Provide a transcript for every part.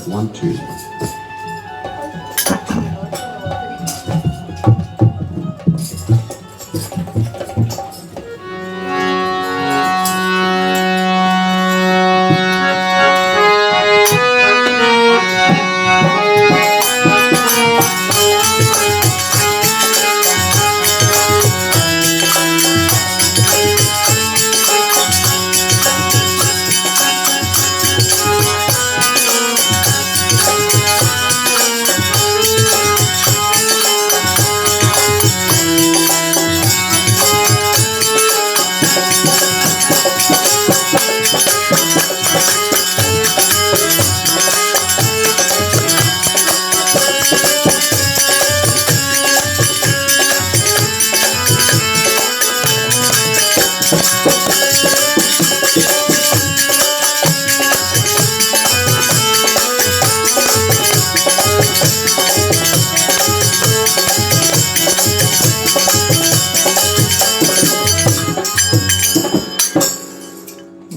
1, 2.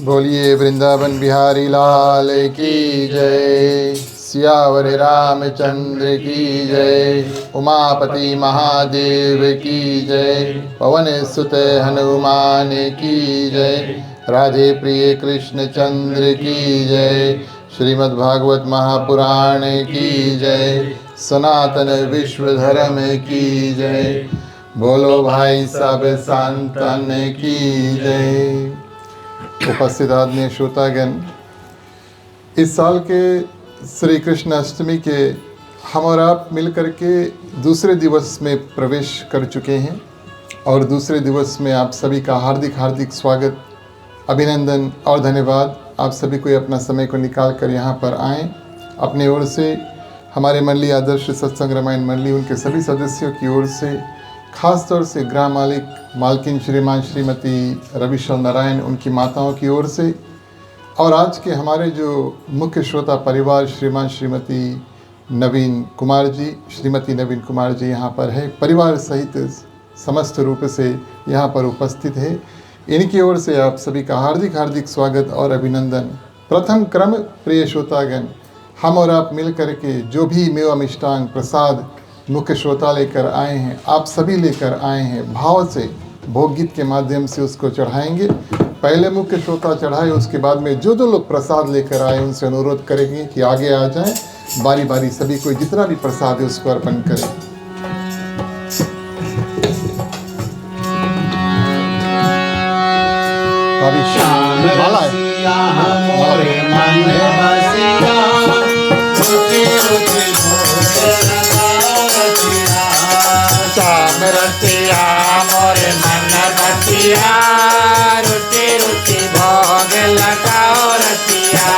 बोलिए वृंदावन बिहारी लाल की जय। सियावर रामचंद्र की जय। उमापति महादेव की जय। पवन सुत हनुमान की जय। राधे प्रिय कृष्ण चंद्र की जय। श्रीमद् भागवत महापुराण की जय। सनातन विश्व धर्म की जय। बोलो भाई सब संतन की जय। उपस्थित आदरणीय श्रोतागण, इस साल के श्री कृष्ण अष्टमी के हम और आप मिलकर के दूसरे दिवस में प्रवेश कर चुके हैं और दूसरे दिवस में आप सभी का हार्दिक हार्दिक स्वागत, अभिनंदन और धन्यवाद। आप सभी को अपना समय को निकाल कर यहाँ पर आएँ। अपने ओर से हमारे मंडली आदर्श सत्संग रामायण मंडली, उनके सभी सदस्यों की ओर से, खास तौर से ग्राम मालिक मालकिन श्रीमान श्रीमती रविशल नारायण, उनकी माताओं की ओर से, और आज के हमारे जो मुख्य श्रोता परिवार श्रीमान श्रीमती नवीन कुमार जी, श्रीमती नवीन कुमार जी यहाँ पर है, परिवार सहित समस्त रूप से यहाँ पर उपस्थित है। इनकी ओर से आप सभी का हार्दिक हार्दिक स्वागत और अभिनंदन। प्रथम क्रम प्रिय श्रोतागण, हम और आप मिल कर के जो भी मेवा मिष्टांग प्रसाद मुख्य श्रोता लेकर आए हैं, आप सभी लेकर आए हैं, भाव से भोग गीत के माध्यम से उसको चढ़ाएंगे। पहले मुख्य श्रोता चढ़ाए, उसके बाद में जो लोग प्रसाद लेकर आए उनसे अनुरोध करेंगे कि आगे आ जाएं, बारी बारी सभी को जितना भी प्रसाद है उसको अर्पण करें। अभी शाम माला श्याम रतिया मोरे मन बतिया, रुचि रुचि भोग लगाओ रतिया।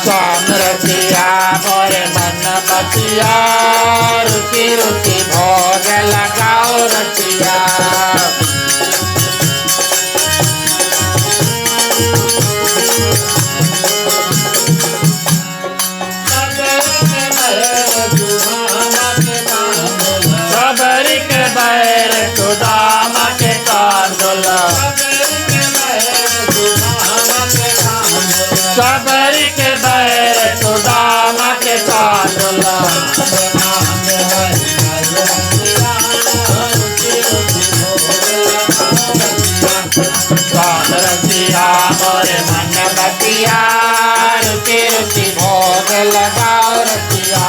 श्याम रतिया मोरे मन बतिया, रुचि रुचि भोग लगाओ रतिया। बैर सुदामा के कांदोला, सबरी के बैर सुदामा के कांदोला। कान रतिया मोरे मन बतिया, रुचि रुचि भोग लगाओ रतिया।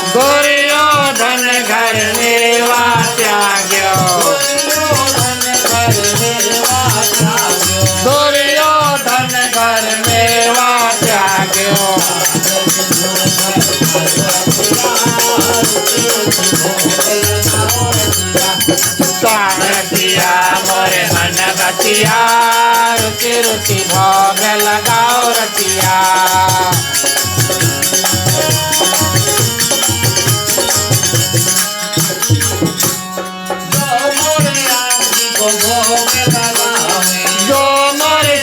दुर्योधन घर मेवा त्याग्यो, दुर्योधन घर मेवा त्याग्यो। स्वाम रतिया मोरे मन बतिया, रुचि रुचि भोग लगाओ रतिया। जो मोरे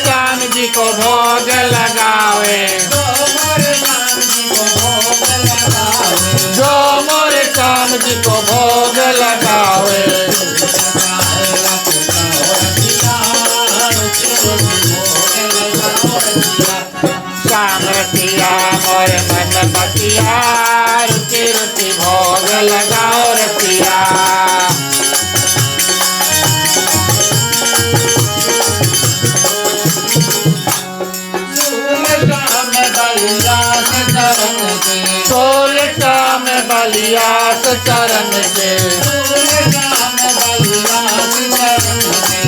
बलियास चरण के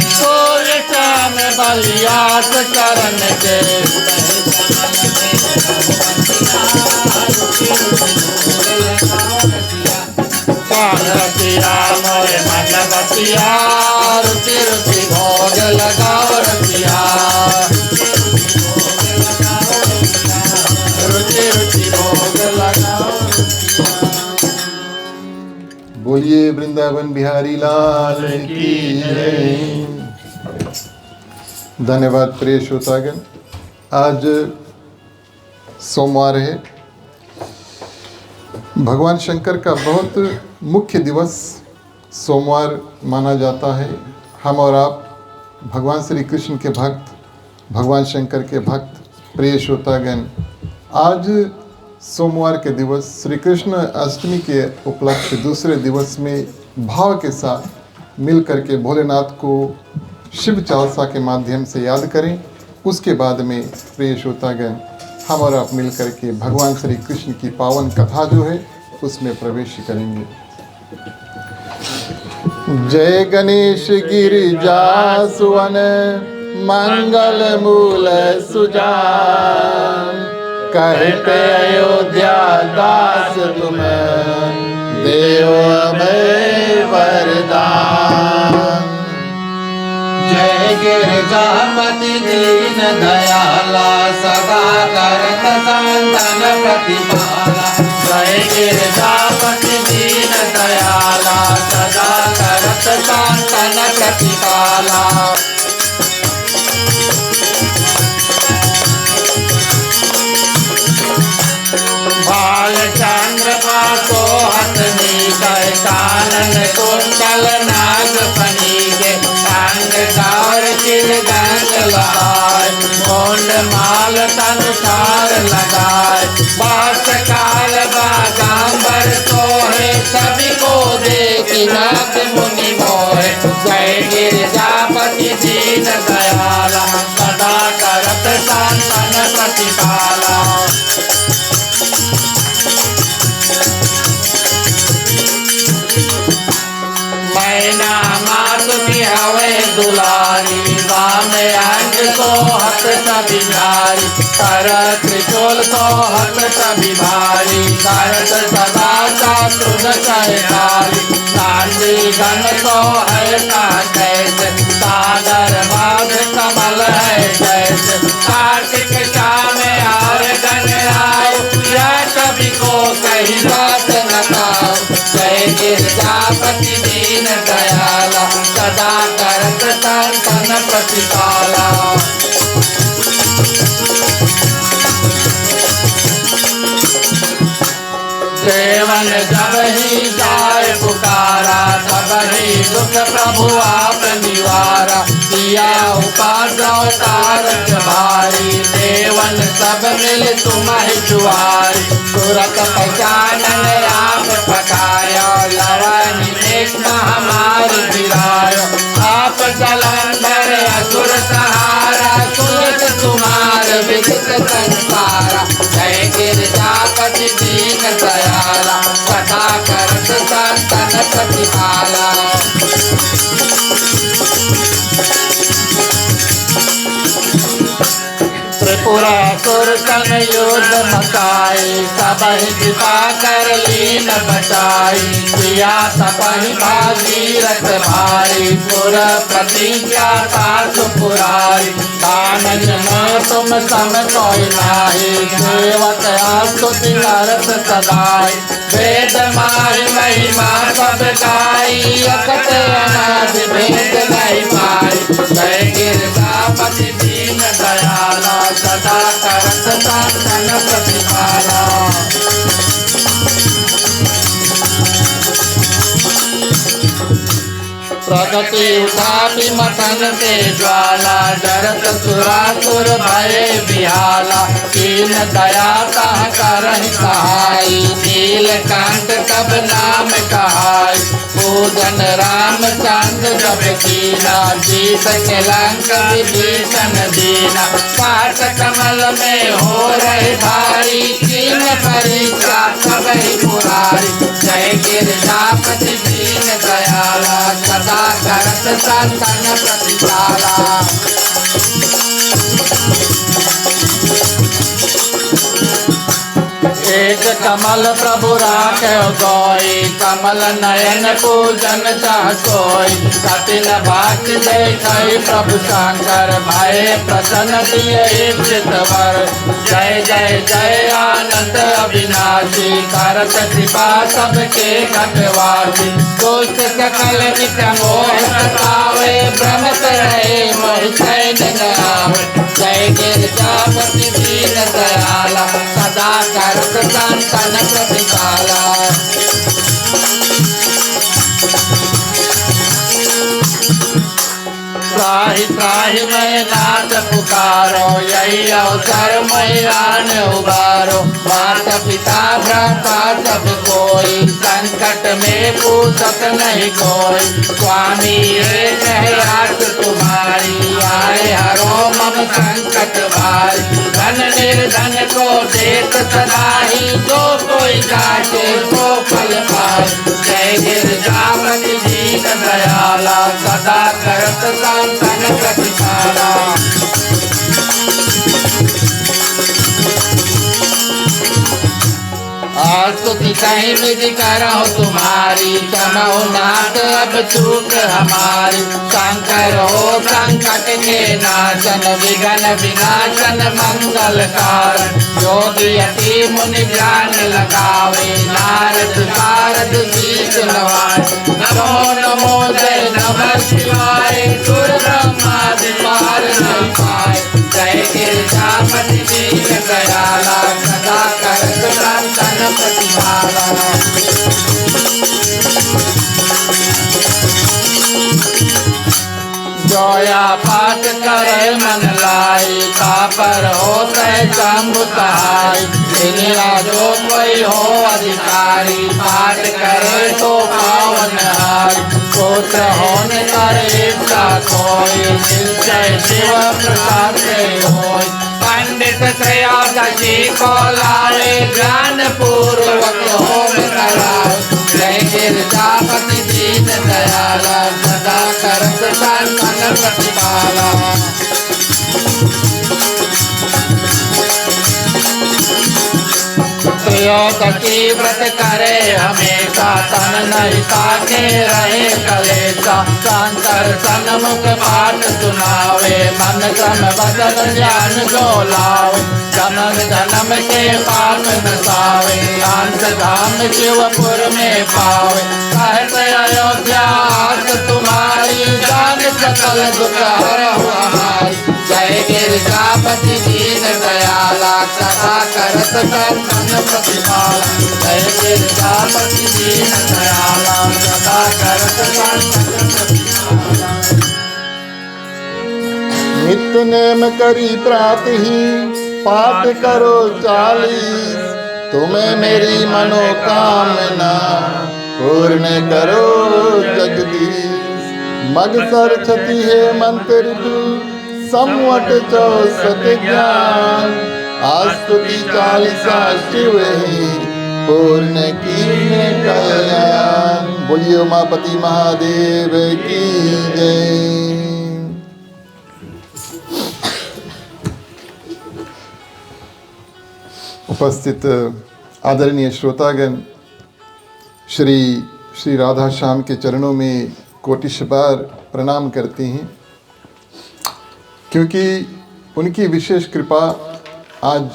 सूर्य श्याम बलियास चरण के रतिया मोरे मन बतिया रुचि रुचि भोग लगाओ रतिया रुचि रुचि भोग लगाओ। बोलिए वृंदावन बिहारी लाल की जय। धन्यवाद प्रिय श्रोतागण। आज सोमवार है। भगवान शंकर का बहुत मुख्य दिवस सोमवार माना जाता है। हम और आप भगवान श्री कृष्ण के भक्त, भगवान शंकर के भक्त, प्रिय श्रोतागण, आज सोमवार के दिवस श्री कृष्ण अष्टमी के उपलक्ष्य दूसरे दिवस में भाव के साथ मिल करके भोलेनाथ को शिव चालसा के माध्यम से याद करें। उसके बाद में प्रिय श्रोतागण हम और आप मिल करके भगवान श्री कृष्ण की पावन कथा जो है उसमें प्रवेश करेंगे। जय गणेश गिरिजा सुवन मंगल मूल सुजान, कहते अयोध्या दास तुम देव में वरदान। जय गिरिजापति दीन दयाला सदा करत संतन प्रतिपाला। जय गिरिजापति दीन दयाला सदा करत संतन प्रतिपाला। बाल चंद्रमा को हथनी गए कानन कुंडल नाग फनी के अंग गौर चिर गंग लगाए मुंड माल तनुसार लगाए बास काल बागांबर सोहे सभी को देखी नाथ मुनि मोहे। जय गिरिजापति दीन दयाला सदा करत संतन प्रतिपाला। मैना मातुकी हवे दुलारी वाम अंग को हत सभी नारी कर त्रिशूल को हत सभी भारी करत सदा सातुन सहकारी कांदी गण को है का कैसे सागर माध कमल है जैसे कार्तिक शाम और गणराय यह कवि को कही बात न पाओ। जय गिरिजापति दीन दयाला सदा करत संतन प्रतिपाला। देवन जब ही जाय पुकारा तब ही दुख प्रभु आप निवारा। किया उपास अवतार भारी देवन सब मिल तुम्हें जुआरी। तुरत पहचानन आप पकाया लवन एक महामारी गिरायो। आप जलंधर असुर सहारा सुरत तुम्हार विदित संसारा। जय गिरिजापति दीन दयाला सदा करत संतन प्रतिपाला। त्रिपुरासुर सन युद्ध मचाई सबहि कृपा कर लीन बचाई। किया तपहि भागीरथ भारी पुर प्रतिज्ञा तार पुरारी। कानन में तुम सम कोई नाही सेवक स्तुति करत सदाई। वेद माहि महिमा सब गाई अकत अनादि भेद नहीं पाई। जय गिरिजापति दीन दयाला सदा करत संतन प्रतिपाला। प्रगति उठापि मथन ते ज्वाला डरत सुरासुर भये बिहाला कीन दया तह करहि सहाय नीलकंठ तब नाम कहाय पूजन रामचंद्र जब कीना जीत के लंक विभीषण दीना पाठ कमल में हो रहे भारी कीन परीक्षा सबहि पुरारी जय गिरजापति दीन दयाला सदा करत संतन प्रतिपाला एक कमल प्रभु राखे गोई कमल नयन पूजन चाह सोई कठिन भक्ति देखई प्रभु शंकर भय प्रसन्न दिए चितवर जय जय जय आनंद अविनाशी करत कृपा सबके घटवासी दुष्ट सकल नित मोह सतावे भ्रमत रहे मोह चैन न आवे जय गिरजापति दीन दयाला सदा करत संतन प्रतिपाला त्राहि त्राहि मैं नाथ पुकारो यही अवसर मैदान उबारो माता पिता भ्राता सब कोई संकट में पूछत नहीं कोई स्वामी ये कहे आस तुम्हारी आए हरो मम संकट भारी धन निर्धन को देत सदाही जो कोई जाके तो फल पाए जय गिरजापति दीन दयाला सदा करत संतन प्रतिपाला स्तुति कहीं विधि करो तुम्हारी करो नाथ अब चूक हमारी शंकर हो संकट के नाशन विघ्न विनाशन मंगल कारण योगी अति मुनि ज्ञान लगावे नारद सारद शीश नवाए नमो नमो जय नमः शिवाय सुर ब्रह्मादि पार नहीं पाए जय गिरजापति दीन दयाला सदा करत संतन प्रतिपाला जोया पाठ करे मन लाई तापर होते शंभु सहाय इन्हें जो कोई हो अधिकारी पाठ करे तो पावन हार पुत्र होने करे का कोई निश्चय शिव प्रसाद से होय पंडित त्रयोदशी को लाए ज्ञान पूर्वक होम कराए जय गिरजापति दीन दयाला सदा करत संतन प्रतिपाला त्रयोदशी व्रत करे हमेशा तन नहीं ताके रहे कलेसा शंकर सन्मुख पाठ सुनावे मन क्रम बदल ज्ञान जो लावे जन्म जन्म के पाप नसावे अंत धाम शिवपुर में पावे कहत अयोध्या तुम्हारी जान सकल दुख हरहु हमारी जय गिरजापति दीन दयाला सदा करत संतन प्रतिपाला जय गिरजापति दीन दयाला सदा करत संतन प्रतिपाला नित्य नेम करी प्रातः ही पाठ करो 40 तुम्हें मेरी मनोकामना पूर्ण करो जगदीश मगसर छति है मंत्र संवट 64 ज्ञान आस्तुति 40 शिव ही पूर्ण कीने कल्याण बोलिए उमापति महादेव की जय। उपस्थित आदरणीय श्रोतागण श्री श्री राधा श्याम के चरणों में कोटिश बार प्रणाम करते हैं क्योंकि उनकी विशेष कृपा आज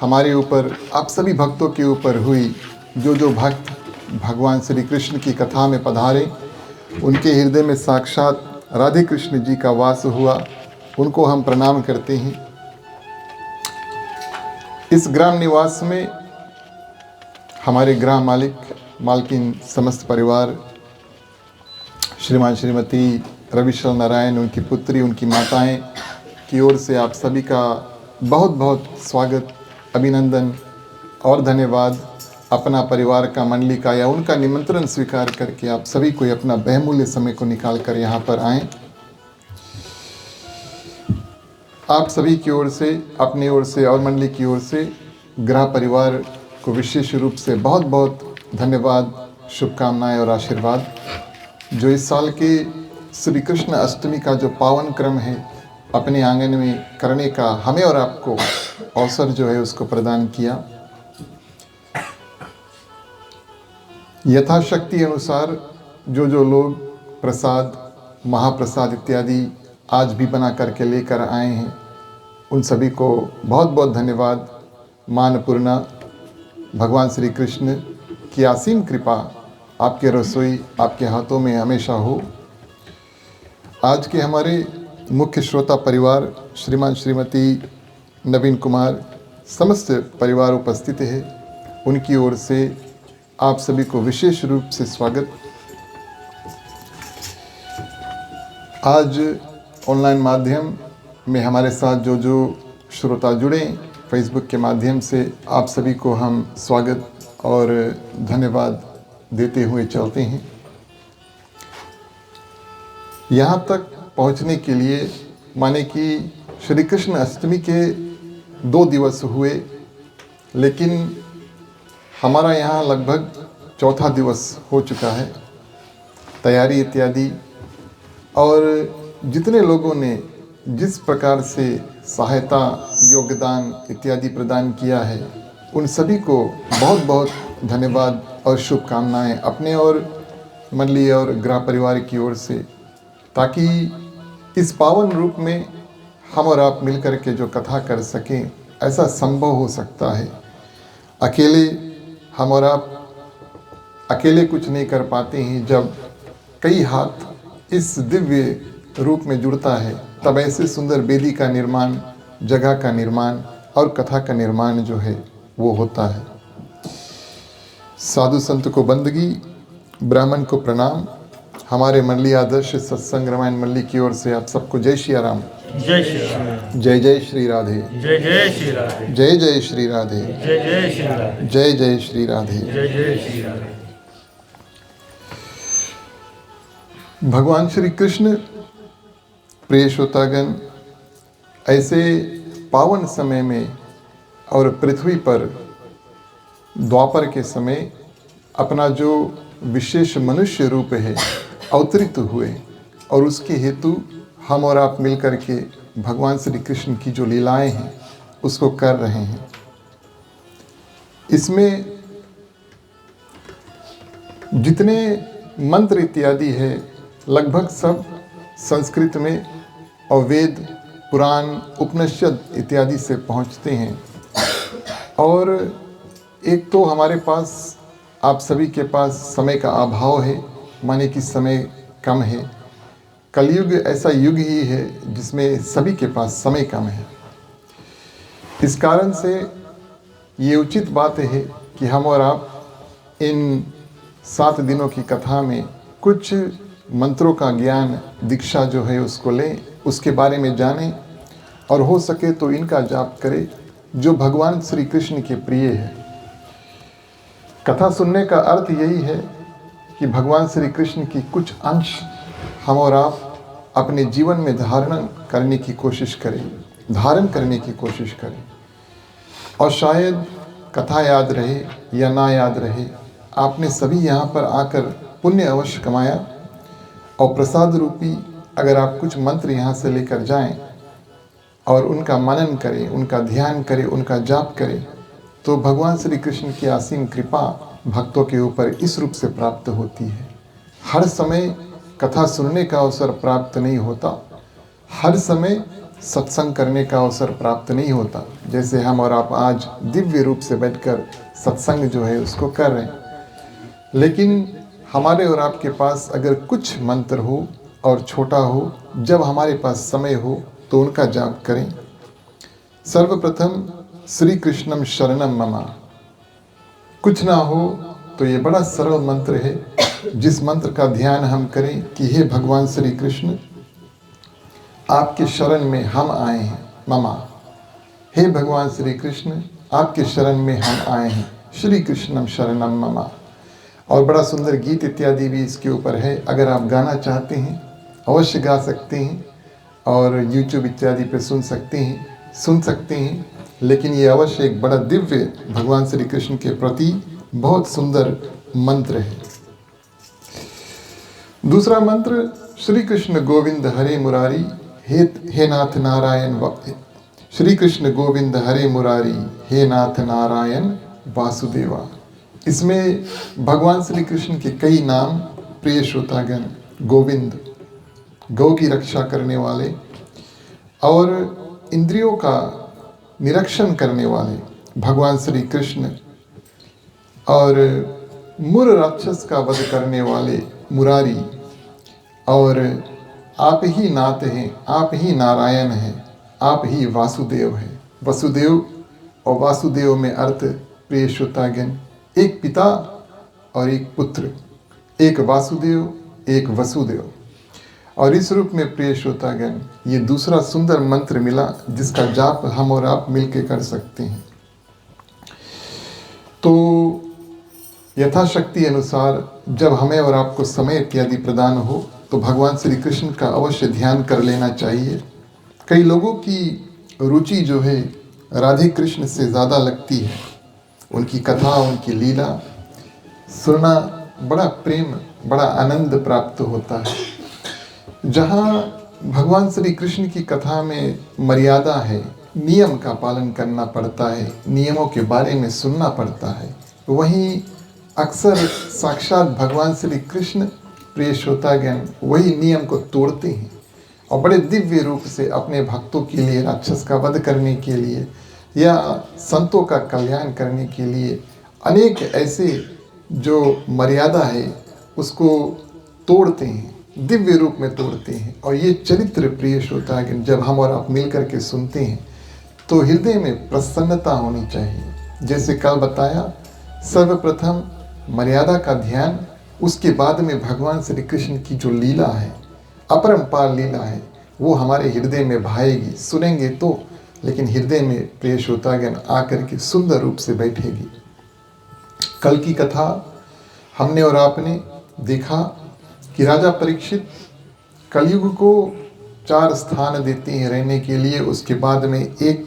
हमारे ऊपर आप सभी भक्तों के ऊपर हुई। जो भक्त भगवान श्री कृष्ण की कथा में पधारे उनके हृदय में साक्षात राधे कृष्ण जी का वास हुआ, उनको हम प्रणाम करते हैं। इस ग्राम निवास में हमारे ग्राम मालिक मालकिन समस्त परिवार श्रीमान श्रीमती रविशल नारायण, उनकी पुत्री, उनकी माताएं की ओर से आप सभी का बहुत बहुत स्वागत, अभिनंदन और धन्यवाद। अपना परिवार का, मंडली का या उनका निमंत्रण स्वीकार करके आप सभी को अपना बहुमूल्य समय को निकाल कर यहाँ पर आएँ। आप सभी की ओर से, अपनी ओर से और मंडली की ओर से ग्रह परिवार को विशेष रूप से बहुत बहुत धन्यवाद, शुभकामनाएं और आशीर्वाद। जो इस साल के श्री कृष्ण अष्टमी का जो पावन क्रम है अपने आंगन में करने का हमें और आपको अवसर जो है उसको प्रदान किया। यथाशक्ति अनुसार जो लोग प्रसाद, महाप्रसाद इत्यादि आज भी बना करके लेकर आए हैं, उन सभी को बहुत बहुत धन्यवाद। मानपूर्णा भगवान श्री कृष्ण की असीम कृपा आपके रसोई, आपके हाथों में हमेशा हो। आज के हमारे मुख्य श्रोता परिवार श्रीमान श्रीमती नवीन कुमार, समस्त परिवार उपस्थित है, उनकी ओर से आप सभी को विशेष रूप से स्वागत। आज ऑनलाइन माध्यम में हमारे साथ जो श्रोता जुड़े फेसबुक के माध्यम से, आप सभी को हम स्वागत और धन्यवाद देते हुए चलते हैं। यहाँ तक पहुँचने के लिए माने कि श्री कृष्ण अष्टमी के 2 दिवस हुए, लेकिन हमारा यहाँ लगभग 4था दिवस हो चुका है। तैयारी इत्यादि और जितने लोगों ने जिस प्रकार से सहायता, योगदान इत्यादि प्रदान किया है, उन सभी को बहुत बहुत धन्यवाद और शुभकामनाएं अपने और मंडली और ग्रह परिवार की ओर से, ताकि इस पावन रूप में हम और आप मिलकर के जो कथा कर सकें, ऐसा संभव हो सकता है। अकेले हम और आप अकेले कुछ नहीं कर पाते हैं। जब कई हाथ इस दिव्य रूप में जुड़ता है, तब ऐसे सुंदर वेदी का निर्माण, जगह का निर्माण और कथा का निर्माण जो है वो होता है। साधु संत को बंदगी, ब्राह्मण को प्रणाम। हमारे मंडली आदर्श सत्संग रामायण मंडली की ओर से आप सबको जय श्री राम, जय श्री राम, जय जय श्री राधे, जय जय श्री राधे, जय जय श्री राधे, जय जय श्री राधे, जय जय श्री राधे। जय जय श्री राधे। भगवान श्री कृष्ण, प्रिय श्रोतागण, ऐसे पावन समय में और पृथ्वी पर द्वापर के समय अपना जो विशेष मनुष्य रूप है अवतरित हुए, और उसके हेतु हम और आप मिलकर के भगवान श्री कृष्ण की जो लीलाएं हैं उसको कर रहे हैं। इसमें जितने मंत्र इत्यादि है लगभग सब संस्कृत में और वेद, पुराण, उपनिषद इत्यादि से पहुंचते हैं। और एक तो हमारे पास, आप सभी के पास समय का अभाव है, माने कि समय कम है। कलयुग ऐसा युग ही है जिसमें सभी के पास समय कम है। इस कारण से ये उचित बात है कि हम और आप इन 7 दिनों की कथा में कुछ मंत्रों का ज्ञान, दीक्षा जो है उसको लें, उसके बारे में जानें, और हो सके तो इनका जाप करें जो भगवान श्री कृष्ण के प्रिय है। कथा सुनने का अर्थ यही है कि भगवान श्री कृष्ण की कुछ अंश हम और आप अपने जीवन में धारण करने की कोशिश करें, धारण करने की कोशिश करें। और शायद कथा याद रहे या ना याद रहे, आपने सभी यहाँ पर आकर पुण्य अवश्य कमाया। और प्रसाद रूपी अगर आप कुछ मंत्र यहाँ से लेकर जाएं और उनका मनन करें, उनका ध्यान करें, उनका जाप करें, तो भगवान श्री कृष्ण की असीम कृपा भक्तों के ऊपर इस रूप से प्राप्त होती है। हर समय कथा सुनने का अवसर प्राप्त नहीं होता, हर समय सत्संग करने का अवसर प्राप्त नहीं होता। जैसे हम और आप आज दिव्य रूप से बैठकर सत्संग जो है उसको कर रहे हैं, लेकिन हमारे और आपके पास अगर कुछ मंत्र हो और छोटा हो, जब हमारे पास समय हो तो उनका जाप करें। सर्वप्रथम श्री कृष्णम शरणम मम। कुछ ना हो तो ये बड़ा सरल मंत्र है, जिस मंत्र का ध्यान हम करें कि हे भगवान श्री कृष्ण, आपके शरण में हम आए हैं, ममा। हे भगवान श्री कृष्ण, आपके शरण में हम आए हैं, श्री कृष्णम शरणम ममा। और बड़ा सुंदर गीत इत्यादि भी इसके ऊपर है। अगर आप गाना चाहते हैं अवश्य गा सकते हैं और YouTube इत्यादि पे सुन सकते हैं। लेकिन ये अवश्य एक बड़ा दिव्य भगवान श्री कृष्ण के प्रति बहुत सुंदर मंत्र है। दूसरा मंत्र, श्री कृष्ण गोविंद हरे मुरारी, हे नाथ नारायण श्री कृष्ण गोविंद हरे मुरारी, हे नाथ नारायण वासुदेवा। इसमें भगवान श्री कृष्ण के कई नाम, प्रिय श्रोतागण, गोविंद, गौ की रक्षा करने वाले और इंद्रियों का निरीक्षण करने वाले भगवान श्री कृष्ण, और मुर राक्षस का वध करने वाले मुरारी, और आप ही नाथ हैं, आप ही नारायण हैं, आप ही वासुदेव हैं। वसुदेव और वासुदेव में अर्थ, प्रिय श्रोतागण, एक पिता और एक पुत्र, एक वासुदेव एक वसुदेव। और इस रूप में प्रिय श्रोतागण ये दूसरा सुंदर मंत्र मिला जिसका जाप हम और आप मिलकर कर सकते हैं। तो यथाशक्ति अनुसार जब हमें और आपको समय इत्यादि प्रदान हो तो भगवान श्री कृष्ण का अवश्य ध्यान कर लेना चाहिए। कई लोगों की रुचि जो है राधे कृष्ण से ज़्यादा लगती है। उनकी कथा, उनकी लीला सुनना बड़ा प्रेम, बड़ा आनंद प्राप्त होता है। जहाँ भगवान श्री कृष्ण की कथा में मर्यादा है, नियम का पालन करना पड़ता है, नियमों के बारे में सुनना पड़ता है, वहीं अक्सर साक्षात भगवान श्री कृष्ण, प्रिय श्रोतागण, वही नियम को तोड़ते हैं और बड़े दिव्य रूप से अपने भक्तों के लिए, राक्षस का वध करने के लिए या संतों का कल्याण करने के लिए अनेक ऐसे जो मर्यादा है उसको तोड़ते हैं, दिव्य रूप में तोड़ते हैं। और ये चरित्र, प्रिय श्रोतागण, जब हम और आप मिल करके सुनते हैं तो हृदय में प्रसन्नता होनी चाहिए। जैसे कल बताया, सर्वप्रथम मर्यादा का ध्यान, उसके बाद में भगवान श्री कृष्ण की जो लीला है, अपरंपार लीला है, वो हमारे हृदय में भाएगी। सुनेंगे तो, लेकिन हृदय में, प्रिय श्रोतागण, आकर के सुंदर रूप से बैठेगी। कल की कथा हमने और आपने देखा कि राजा परीक्षित कलयुग को 4 स्थान देते हैं रहने के लिए। उसके बाद में एक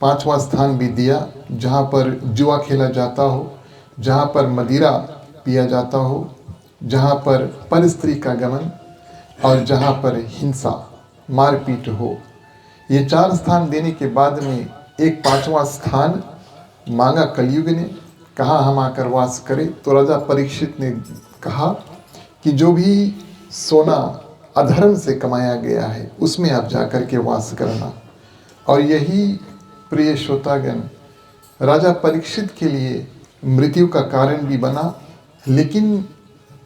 5वां स्थान भी दिया जहाँ पर जुआ खेला जाता हो, जहाँ पर मदिरा पिया जाता हो, जहाँ पर परस्त्री का गमन और जहाँ पर हिंसा, मारपीट हो। ये 4 स्थान देने के बाद में एक 5वां स्थान मांगा कलयुग ने, कहा हम आकर वास करें। तो राजा परीक्षित ने कहा कि जो भी सोना अधर्म से कमाया गया है उसमें आप जाकर के वास करना। और यही, प्रिय श्रोतागण, राजा परीक्षित के लिए मृत्यु का कारण भी बना। लेकिन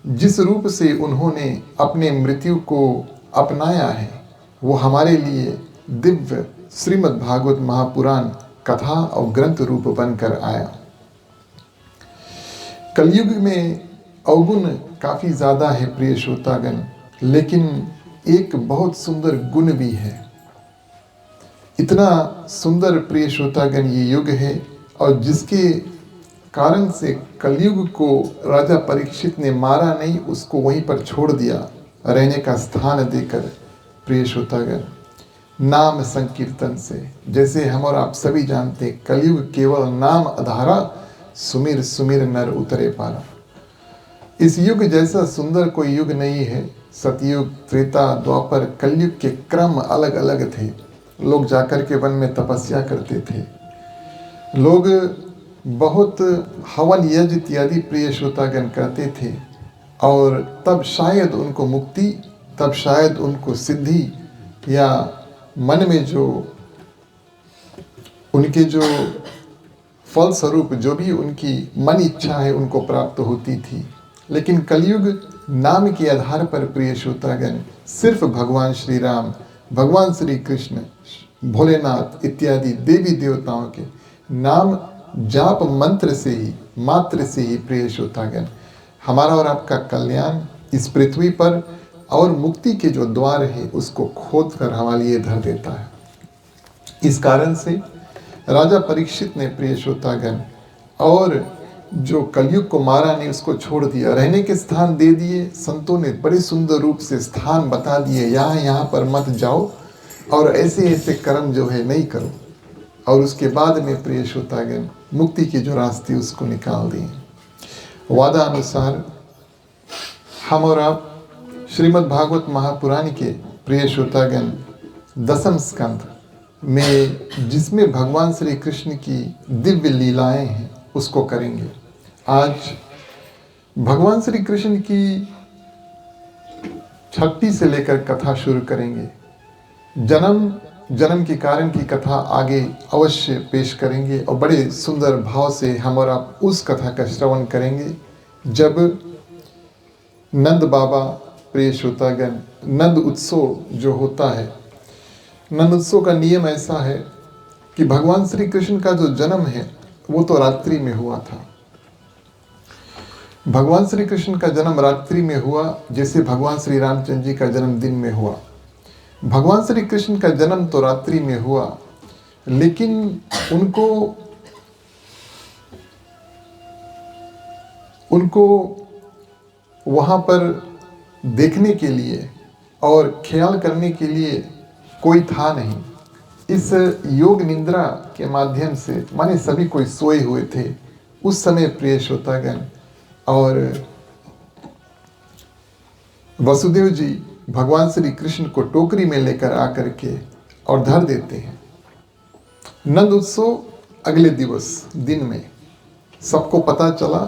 जिस रूप से उन्होंने अपने मृत्यु को अपनाया है वो हमारे लिए दिव्य श्रीमद् भागवत महापुराण कथा और ग्रंथ रूप बनकर आया। कलयुग में अवगुण काफ़ी ज़्यादा है, प्रिय श्रोतागण, लेकिन एक बहुत सुंदर गुण भी है। इतना सुंदर, प्रिय श्रोतागण, ये युग है और जिसके कारण से कलयुग को राजा परीक्षित ने मारा नहीं, उसको वहीं पर छोड़ दिया रहने का स्थान देकर। प्रिय श्रोतागण, नाम संकीर्तन से, जैसे हम और आप सभी जानते, कलयुग केवल नाम आधारा, सुमिर सुमिर नर उतरे पारा। इस युग जैसा सुंदर कोई युग नहीं है। सतयुग, त्रेता, द्वापर, कलयुग के क्रम अलग अलग थे। लोग जाकर के वन में तपस्या करते थे, लोग बहुत हवन यज्ञ इत्यादि, प्रिय श्रोतागण, करते थे। और तब शायद उनको मुक्ति, तब शायद उनको सिद्धि, या मन में जो उनके जो फल स्वरूप जो भी उनकी मन इच्छा है उनको प्राप्त होती थी। लेकिन कलयुग नाम के आधार पर, प्रिय श्रोतागण, सिर्फ भगवान श्री राम, भगवान श्री कृष्ण, भोलेनाथ इत्यादि देवी देवताओं के नाम जाप मंत्र से ही, मात्र से ही, प्रिय श्रोतागण, हमारा और आपका कल्याण इस पृथ्वी पर और मुक्ति के जो द्वार है उसको खोद कर हमारे लिए धर देता है। इस कारण से राजा परीक्षित ने, प्रिय श्रोतागण, और जो कलयुग को मारा ने उसको छोड़ दिया, रहने के स्थान दे दिए। संतों ने बड़े सुंदर रूप से स्थान बता दिए, यहाँ पर मत जाओ और ऐसे ऐसे कर्म जो है नहीं करो। और उसके बाद में, प्रिय श्रोतागण, मुक्ति के जो रास्ते उसको निकाल दिए। वादा अनुसार हम और आप श्रीमद् भागवत महापुराण के, प्रिय श्रोतागण, 10वें स्कंध में जिसमें भगवान श्री कृष्ण की दिव्य लीलाएं हैं उसको करेंगे। आज भगवान श्री कृष्ण की छठी से लेकर कथा शुरू करेंगे। जन्म के कारण की कथा आगे अवश्य पेश करेंगे और बड़े सुंदर भाव से हम और आप उस कथा का श्रवण करेंगे जब नंद बाबा, प्रिय श्रोतागण, नंद उत्सव जो होता है, नंद उत्सव का नियम ऐसा है कि भगवान श्री कृष्ण का जो जन्म है वो तो रात्रि में हुआ था। भगवान श्री कृष्ण का जन्म रात्रि में हुआ, जैसे भगवान श्री रामचंद्र जी का जन्म दिन में हुआ। भगवान श्री कृष्ण का जन्म तो रात्रि में हुआ, लेकिन उनको वहाँ पर देखने के लिए और ख्याल करने के लिए कोई था नहीं। इस योग निद्रा के माध्यम से माने सभी कोई सोए हुए थे उस समय, प्रिय श्रोतागण। और वसुदेव जी भगवान श्री कृष्ण को टोकरी में लेकर आकर के और धर देते हैं। नंद उत्सव अगले दिवस दिन में सबको पता चला,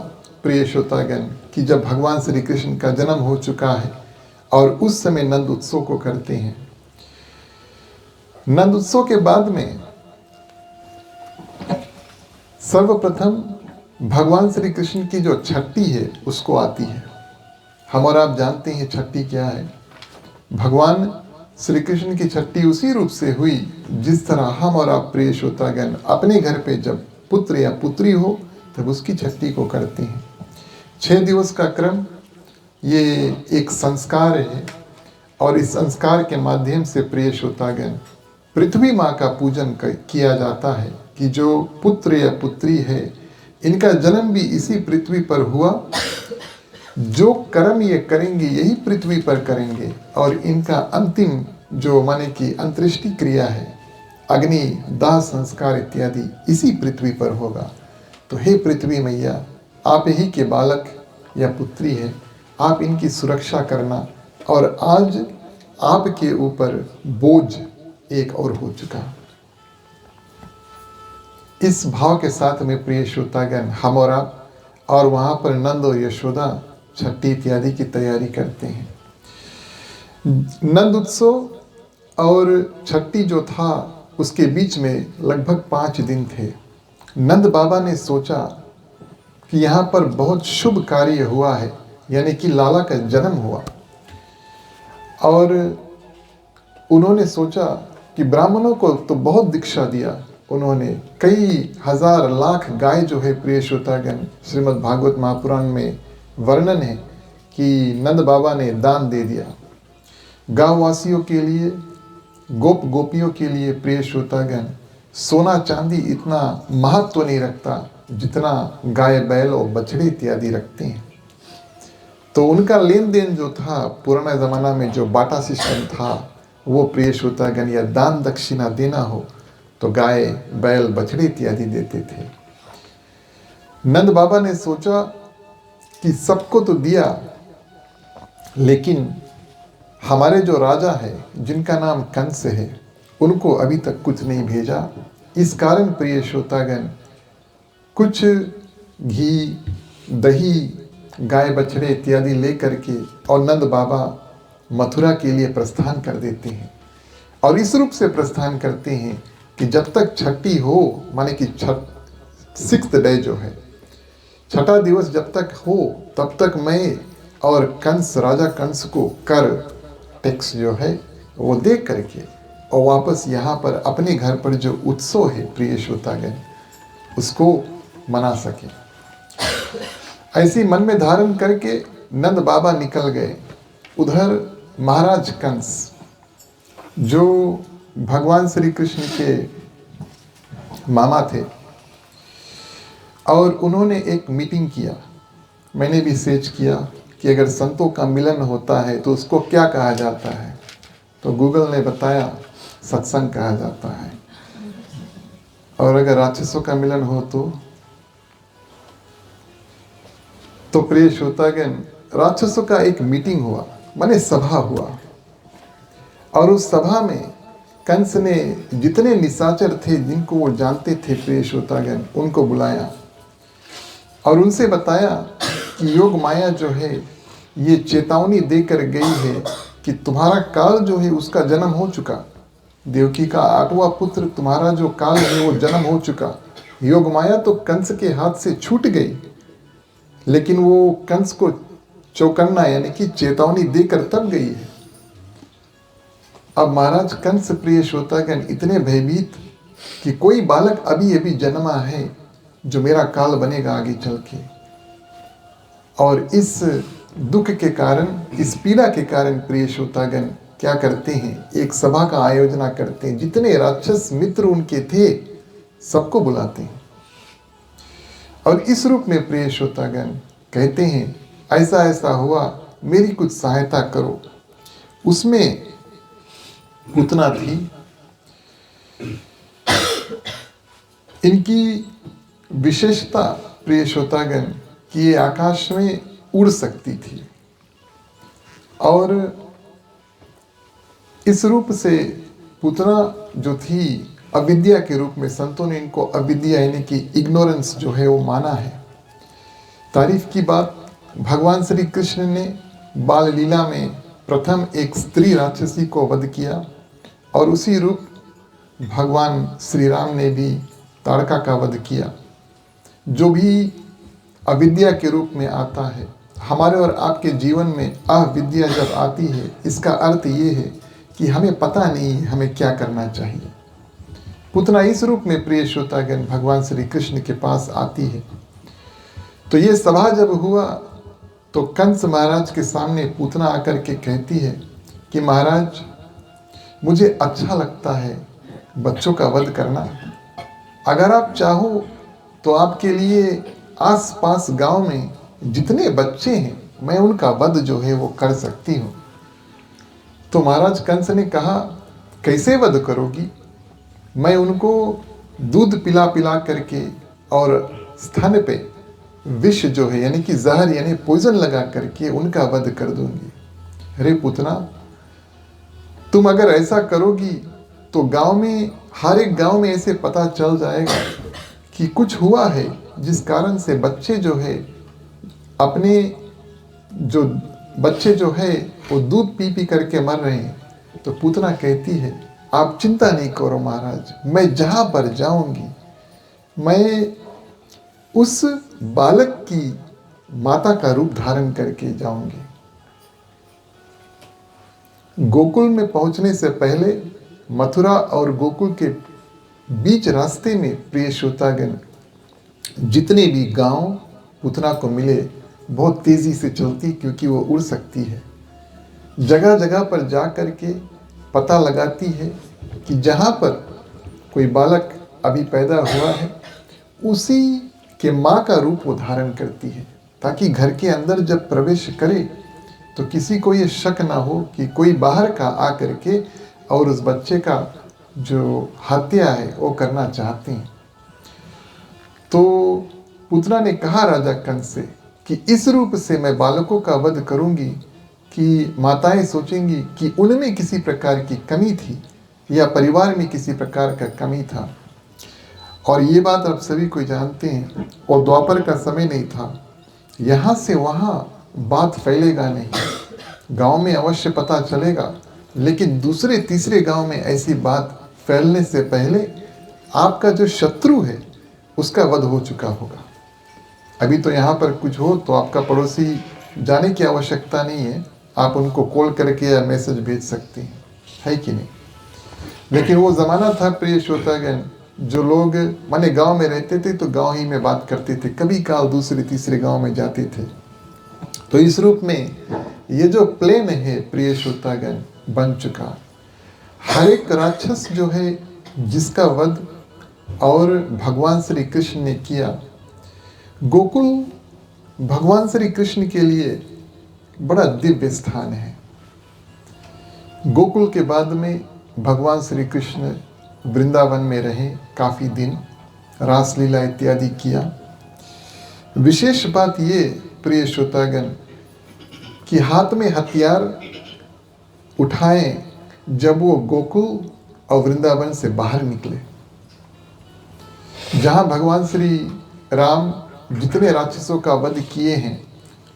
प्रिय श्रोतागण, कि जब भगवान श्री कृष्ण का जन्म हो चुका है और उस समय नंद उत्सव को करते हैं। नंद उत्सव के बाद में सर्वप्रथम भगवान श्री कृष्ण की जो छठी है उसको आती है। हम और आप जानते हैं छठी क्या है। भगवान श्री कृष्ण की छठी उसी रूप से हुई जिस तरह हम और आप, प्रिय श्रोतागण, अपने घर पे जब पुत्र या पुत्री हो तब उसकी छठी को करते हैं। 6 दिवस का क्रम ये एक संस्कार है और इस संस्कार के माध्यम से, प्रिय श्रोतागण, पृथ्वी माँ का पूजन किया जाता है कि जो पुत्र या पुत्री है इनका जन्म भी इसी पृथ्वी पर हुआ। जो कर्म ये करेंगे यही पृथ्वी पर करेंगे और इनका अंतिम जो माने कि अंत्येष्टि क्रिया है, अग्नि दाह संस्कार इत्यादि इसी पृथ्वी पर होगा। तो हे पृथ्वी मैया, आप ही के बालक या पुत्री है, आप इनकी सुरक्षा करना। और आज आपके ऊपर बोझ एक और हो चुका। इस भाव के साथ में, प्रिय श्रोतागण, हम और आप और वहाँ पर नंद और यशोदा छठी इत्यादि की तैयारी करते हैं। नंद उत्सव और छठी जो था उसके बीच में लगभग 5 दिन थे। नंद बाबा ने सोचा कि यहाँ पर बहुत शुभ कार्य हुआ है, यानी कि लाला का जन्म हुआ। और उन्होंने सोचा कि ब्राह्मणों को तो बहुत दीक्षा दिया, उन्होंने कई हजार लाख गाय जो है, प्रिय श्रोतागण, श्रीमद् भागवत महापुराण में वर्णन है कि नंद बाबा ने दान दे दिया। गांव वासियों के लिए, गोप गोपियों के लिए, प्रिय श्रोतागण, सोना चांदी इतना महत्व नहीं रखता जितना गाय बैल और बछड़े इत्यादि रखते हैं। तो उनका लेन देन जो था पुराना ज़माना में, जो बाटा सिस्टम था, वो, प्रिय श्रोतागण, या दान दक्षिणा देना हो तो गाय बैल बछड़े इत्यादि देते थे। नंद बाबा ने सोचा कि सबको तो दिया, लेकिन हमारे जो राजा है जिनका नाम कंस है उनको अभी तक कुछ नहीं भेजा। इस कारण, प्रिय श्रोतागण, कुछ घी, दही, गाय बछड़े इत्यादि ले करके और नंद बाबा मथुरा के लिए प्रस्थान कर देते हैं। और इस रूप से प्रस्थान करते हैं कि जब तक छठी हो, माने कि 6th डे जो है, छठा दिवस जब तक हो तब तक मैं और कंस, राजा कंस को कर टैक्स जो है वो दे करके और वापस यहाँ पर अपने घर पर जो उत्सव है, प्रिय श्रोतागण, उसको मना सके। ऐसी मन में धारण करके नंद बाबा निकल गए। उधर महाराज कंस, जो भगवान श्री कृष्ण के मामा थे, और उन्होंने एक मीटिंग किया। मैंने भी सर्च किया कि अगर संतों का मिलन होता है तो उसको क्या कहा जाता है, तो गूगल ने बताया सत्संग कहा जाता है। और अगर राक्षसों का मिलन हो तो प्रिय श्रोतागण, राक्षसों का एक मीटिंग हुआ, माने सभा हुआ। और उस सभा में कंस ने जितने निशाचर थे जिनको वो जानते थे प्रिय श्रोतागण, उनको बुलाया और उनसे बताया कि योग माया जो है ये चेतावनी देकर गई है कि तुम्हारा काल जो है उसका जन्म हो चुका। देवकी का 8वां पुत्र तुम्हारा जो काल है वो जन्म हो चुका। योग माया तो कंस के हाथ से छूट गई, लेकिन वो कंस को चौकन्ना यानी कि चेतावनी देकर तब गई है। अब महाराज कंस प्रिय श्रोतागण इतने भयभीत कि कोई बालक अभी अभी जन्मा है जो मेरा काल बनेगा आगे चल के। और इस दुख के कारण, इस पीड़ा के कारण प्रिय श्रोतागण क्या करते हैं, एक सभा का आयोजना करते हैं। जितने राक्षस मित्र उनके थे सबको बुलाते हैं और इस रूप में प्रिय श्रोतागण कहते हैं ऐसा ऐसा हुआ, मेरी कुछ सहायता करो। उसमें पूतना थी। इनकी विशेषता प्रिय श्रोतागण कि ये आकाश में उड़ सकती थी और इस रूप से पूतना जो थी अविद्या के रूप में संतों ने इनको अविद्या यानी कि इग्नोरेंस जो है वो माना है। तारीफ की बात, भगवान श्री कृष्ण ने बाल लीला में प्रथम एक स्त्री राक्षसी को वध किया और उसी रूप भगवान श्री राम ने भी ताड़का का वध किया। जो भी अविद्या के रूप में आता है, हमारे और आपके जीवन में अविद्या जब आती है, इसका अर्थ ये है कि हमें पता नहीं है हमें क्या करना चाहिए। पूतना इस रूप में प्रिय श्रोतागण भगवान श्री कृष्ण के पास आती है। तो ये सभा जब हुआ तो कंस महाराज के सामने पूतना आकर के कहती है कि महाराज, मुझे अच्छा लगता है बच्चों का वध करना। अगर आप चाहो तो आपके लिए आसपास गांव में जितने बच्चे हैं मैं उनका वध जो है वो कर सकती हूँ। तो महाराज कंस ने कहा, कैसे वध करोगी? मैं उनको दूध पिला पिला करके और स्तन पे विष जो है यानी कि जहर यानी पॉइजन लगा करके उनका वध कर दूंगी। अरे पूतना, तुम अगर ऐसा करोगी तो गांव में, हर एक गांव में ऐसे पता चल जाएगा कि कुछ हुआ है जिस कारण से बच्चे जो है अपने जो बच्चे जो है वो दूध पी पी करके मर रहे हैं। तो पूतना कहती है, आप चिंता नहीं करो महाराज, मैं जहां पर जाऊंगी मैं उस बालक की माता का रूप धारण करके जाऊंगी। गोकुल में पहुंचने से पहले मथुरा और गोकुल के बीच रास्ते में प्रिय श्रोतागण जितने भी गांव पूतना को मिले, बहुत तेजी से चलती क्योंकि वो उड़ सकती है। जगह जगह पर जा कर के पता लगाती है कि जहाँ पर कोई बालक अभी पैदा हुआ है उसी के माँ का रूप वो धारण करती है, ताकि घर के अंदर जब प्रवेश करे तो किसी को ये शक ना हो कि कोई बाहर का आ करके और उस बच्चे का जो हत्या है वो करना चाहते हैं। तो पूतना ने कहा राजा कंस से कि इस रूप से मैं बालकों का वध करूंगी कि माताएं सोचेंगी कि उनमें किसी प्रकार की कमी थी या परिवार में किसी प्रकार का कमी था। और ये बात आप सभी कोई जानते हैं, और द्वापर का समय नहीं था, यहाँ से वहाँ बात फैलेगा नहीं। गांव में अवश्य पता चलेगा, लेकिन दूसरे तीसरे गांव में ऐसी बात फैलने से पहले आपका जो शत्रु है उसका वध हो चुका होगा। अभी तो यहाँ पर कुछ हो तो आपका पड़ोसी जाने की आवश्यकता नहीं है, आप उनको कॉल करके या मैसेज भेज सकते हैं, है कि नहीं। लेकिन वो ज़माना था प्रिय श्रोतागण जो लोग माने गांव में रहते थे तो गांव ही में बात करते थे, कभी काल दूसरे तीसरे गांव में जाते थे। तो इस रूप में ये जो प्लेन है प्रिय श्रोतागण बन चुका। हर एक राक्षस जो है जिसका वध और भगवान श्री कृष्ण ने किया। गोकुल भगवान श्री कृष्ण के लिए बड़ा दिव्य स्थान है। गोकुल के बाद में भगवान श्री कृष्ण वृंदावन में रहे काफ़ी दिन, रासलीला इत्यादि किया। विशेष बात ये प्रिय श्रोतागण कि हाथ में हथियार उठाए जब वो गोकुल और वृंदावन से बाहर निकले, जहाँ भगवान श्री राम जितने राक्षसों का वध किए हैं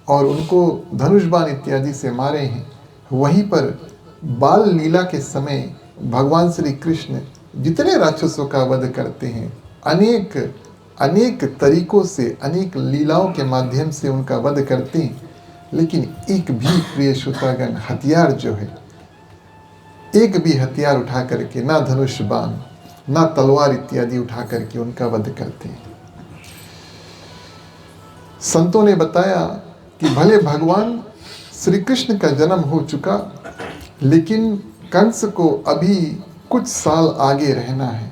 और उनको धनुष बाण इत्यादि से मारे हैं, वहीं पर बाल लीला के समय भगवान श्री कृष्ण जितने राक्षसों का वध करते हैं, अनेक अनेक तरीकों से, अनेक लीलाओं के माध्यम से उनका वध करते हैं, लेकिन एक भी प्रिय श्रोतागण हथियार जो है, एक भी हथियार उठा करके, ना धनुष बाण ना तलवार इत्यादि उठा करके उनका वध करते हैं। संतों ने बताया कि भले भगवान श्री कृष्ण का जन्म हो चुका, लेकिन कंस को अभी कुछ साल आगे रहना है।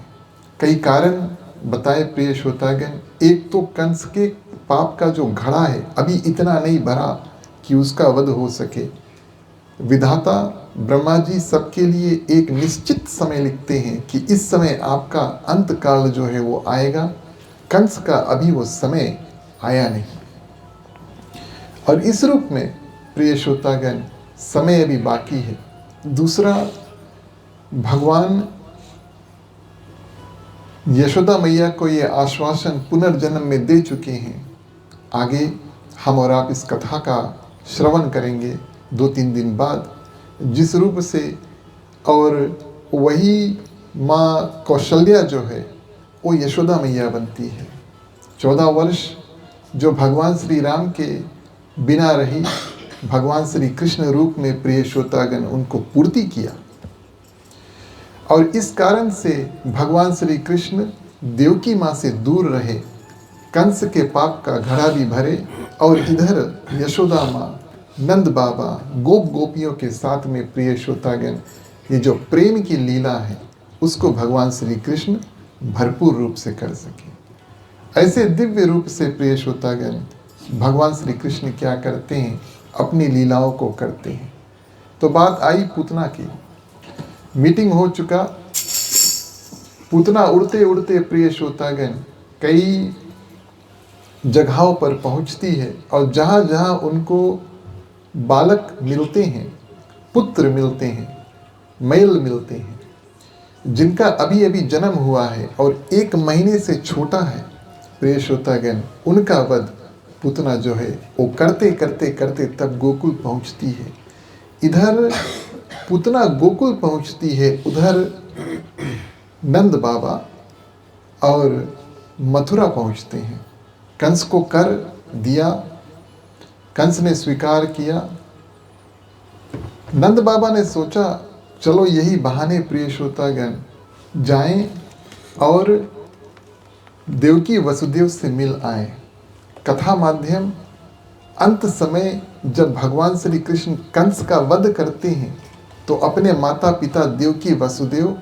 कई कारण बताए प्रिय श्रोतागण। एक तो कंस के पाप का जो घड़ा है अभी इतना नहीं भरा कि उसका वध हो सके। विधाता ब्रह्मा जी सबके लिए एक निश्चित समय लिखते हैं कि इस समय आपका अंत काल जो है वो आएगा। कंस का अभी वो समय आया नहीं, और इस रूप में प्रिय श्रोतागण समय अभी बाकी है। दूसरा, भगवान यशोदा मैया को ये आश्वासन पुनर्जन्म में दे चुके हैं। आगे हम और आप इस कथा का श्रवण करेंगे 2-3 दिन बाद, जिस रूप से, और वही माँ कौशल्या जो है वो यशोदा मैया बनती है। 14 वर्ष जो भगवान श्री राम के बिना रही, भगवान श्री कृष्ण रूप में प्रिय श्रोतागण उनको पूर्ति किया, और इस कारण से भगवान श्री कृष्ण देवकी माँ से दूर रहे, कंस के पाप का घड़ा भी भरे, और इधर यशोदा माँ, नंद बाबा, गोप गोपियों के साथ में प्रिय श्रोतागण ये जो प्रेम की लीला है उसको भगवान श्री कृष्ण भरपूर रूप से कर सके। ऐसे दिव्य रूप से प्रिय श्रोतागण भगवान श्री कृष्ण क्या करते हैं, अपनी लीलाओं को करते हैं। तो बात आई पूतना की। मीटिंग हो चुका, पूतना उड़ते उड़ते प्रिय श्रोतागण कई जगहों पर पहुंचती है, और जहाँ जहाँ उनको बालक मिलते हैं, पुत्र मिलते हैं, मैल मिलते हैं, जिनका अभी अभी जन्म हुआ है और 1 महीने से छोटा है, प्रिय श्रोतागण उनका वध पूतना जो है वो करते करते करते तब गोकुल पहुंचती है। इधर पूतना गोकुल पहुंचती है, उधर नंद बाबा और मथुरा पहुंचते हैं। कंस को कर दिया, कंस ने स्वीकार किया। नंद बाबा ने सोचा चलो यही बहाने प्रिय श्रोतागण जाएं और देवकी वसुदेव से मिल आए। कथा माध्यम अंत समय जब भगवान श्री कृष्ण कंस का वध करते हैं तो अपने माता पिता देवकी वसुदेव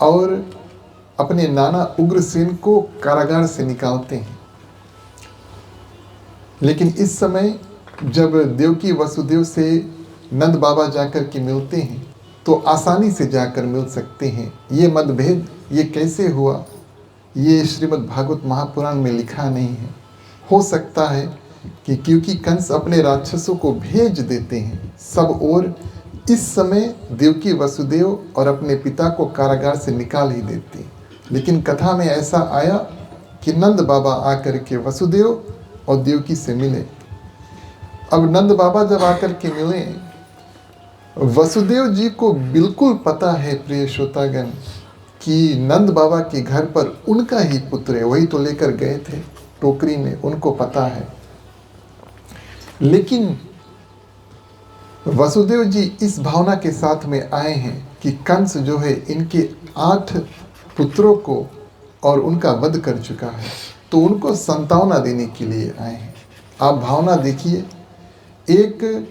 और अपने नाना उग्रसेन को कारागार से निकालते हैं। लेकिन इस समय जब देवकी वसुदेव से नंद बाबा जाकर के मिलते हैं तो आसानी से जाकर मिल सकते हैं। ये मतभेद ये कैसे हुआ, ये श्रीमद् भागवत महापुराण में लिखा नहीं है। हो सकता है कि क्योंकि कंस अपने राक्षसों को भेज देते हैं सब ओर, इस समय देवकी वसुदेव और अपने पिता को कारागार से निकाल ही देते हैं। लेकिन कथा में ऐसा आया कि नंद बाबा आकर के वसुदेव और देवकी से मिले। अब नंद बाबा जब आकर के मिले, वसुदेव जी को बिल्कुल पता है प्रिय श्रोतागण कि नंद बाबा के घर पर उनका ही पुत्र है, वही तो लेकर गए थे टोकरी में, उनको पता है। लेकिन वसुदेव जी इस भावना के साथ में आए हैं कि कंस जो है इनके 8 पुत्रों को और उनका वध कर चुका है, तो उनको संतावना देने के लिए आए हैं। आप भावना देखिए, एक